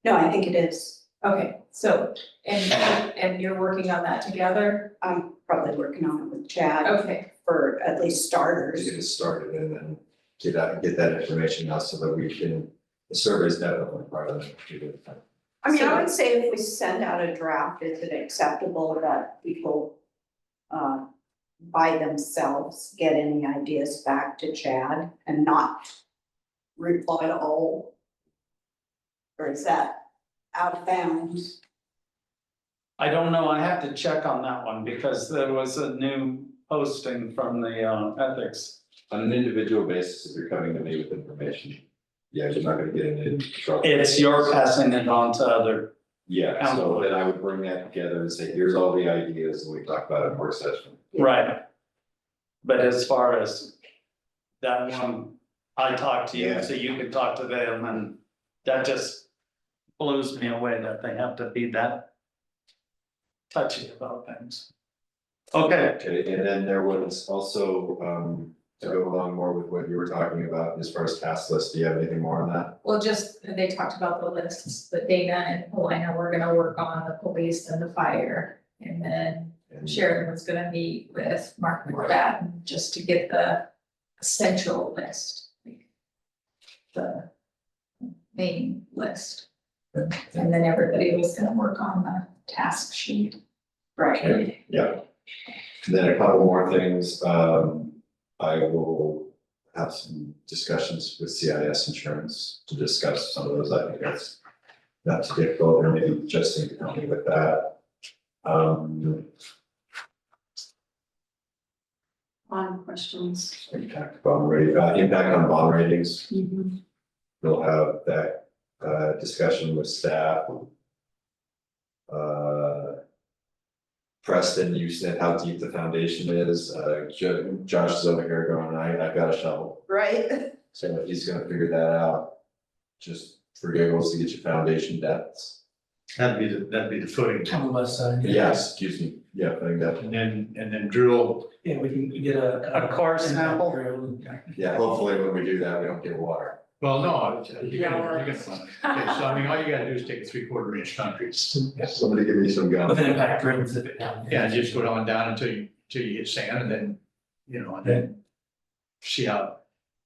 No, I think it is. Okay, so, and you're working on that together? I'm probably working on it with Chad Okay, for at least We starters. get it started and then get that information out so that we can, the survey is definitely part of it. I mean, I would say if we send out a draft, is it acceptable that people by themselves get any ideas back to Chad and not reply to all? Or is that out of bounds? I don't know, I have to check on that one because there was a new posting from the ethics. On an individual basis, if you're coming to me with information, yeah, you're not gonna get into trouble. It's your passing it on to other, Yeah, so then I would bring that together and say, here's all the ideas and we talk about it in work session. right? But as far as that one, I talked to you, Yeah. so you could talk to them, and that just blows me away that they have to be that touchy about things. Okay, Okay, and then there was also, to go along more with what you were talking about as far as task list, do you have anything more on that? well, just, they talked about the lists, but Dana and Paulina were gonna work on the police and the fire. And then And- Sharon was gonna meet with Mark McFadden just to get the essential list. The main list, and then everybody was gonna work on the task sheet. Right. Okay, yeah. And then a couple more things, I will have some discussions with CIS insurance to discuss some of those, I think that's not too difficult, or maybe Justin can help me with that. On questions. Impact bond rating, impact on bond ratings, we'll have that, discussion with staff. Preston, you said how deep the foundation is, Josh is over here going, I've got a shovel. Right? So if he's gonna figure that out, just for giggles to get your foundation depths. That'd be the footing. On the west side. Yes, excuse me, yeah, I think that, And then drill, Yeah, we can get a. A core sample? yeah, hopefully when we do that, we don't get water. well, no, you're gonna, okay, so I mean, all you gotta do is take a 3/4 inch concrete. Somebody give me some gum. With an impact drill and zip it down. Yeah, just go down until you hit sand and then, and then see how,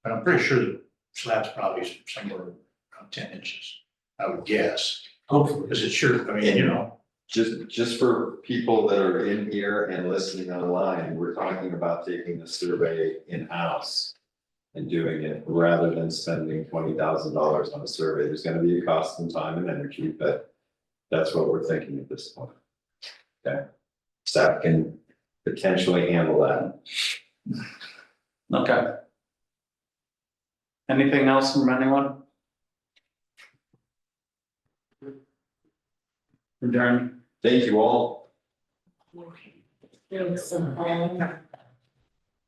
but I'm pretty sure the slab's probably somewhere around 10 inches, I would guess. Hopefully. Because it's sure, I mean, Just for people that are in here and listening online, we're talking about taking the survey in-house and doing it rather than spending $20,000 on a survey. There's gonna be a cost in time and energy, but that's what we're thinking at this point. Okay, staff can potentially handle that. Okay. Anything else from anyone? Adjourn. Thank you all.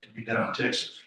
to be done in Texas.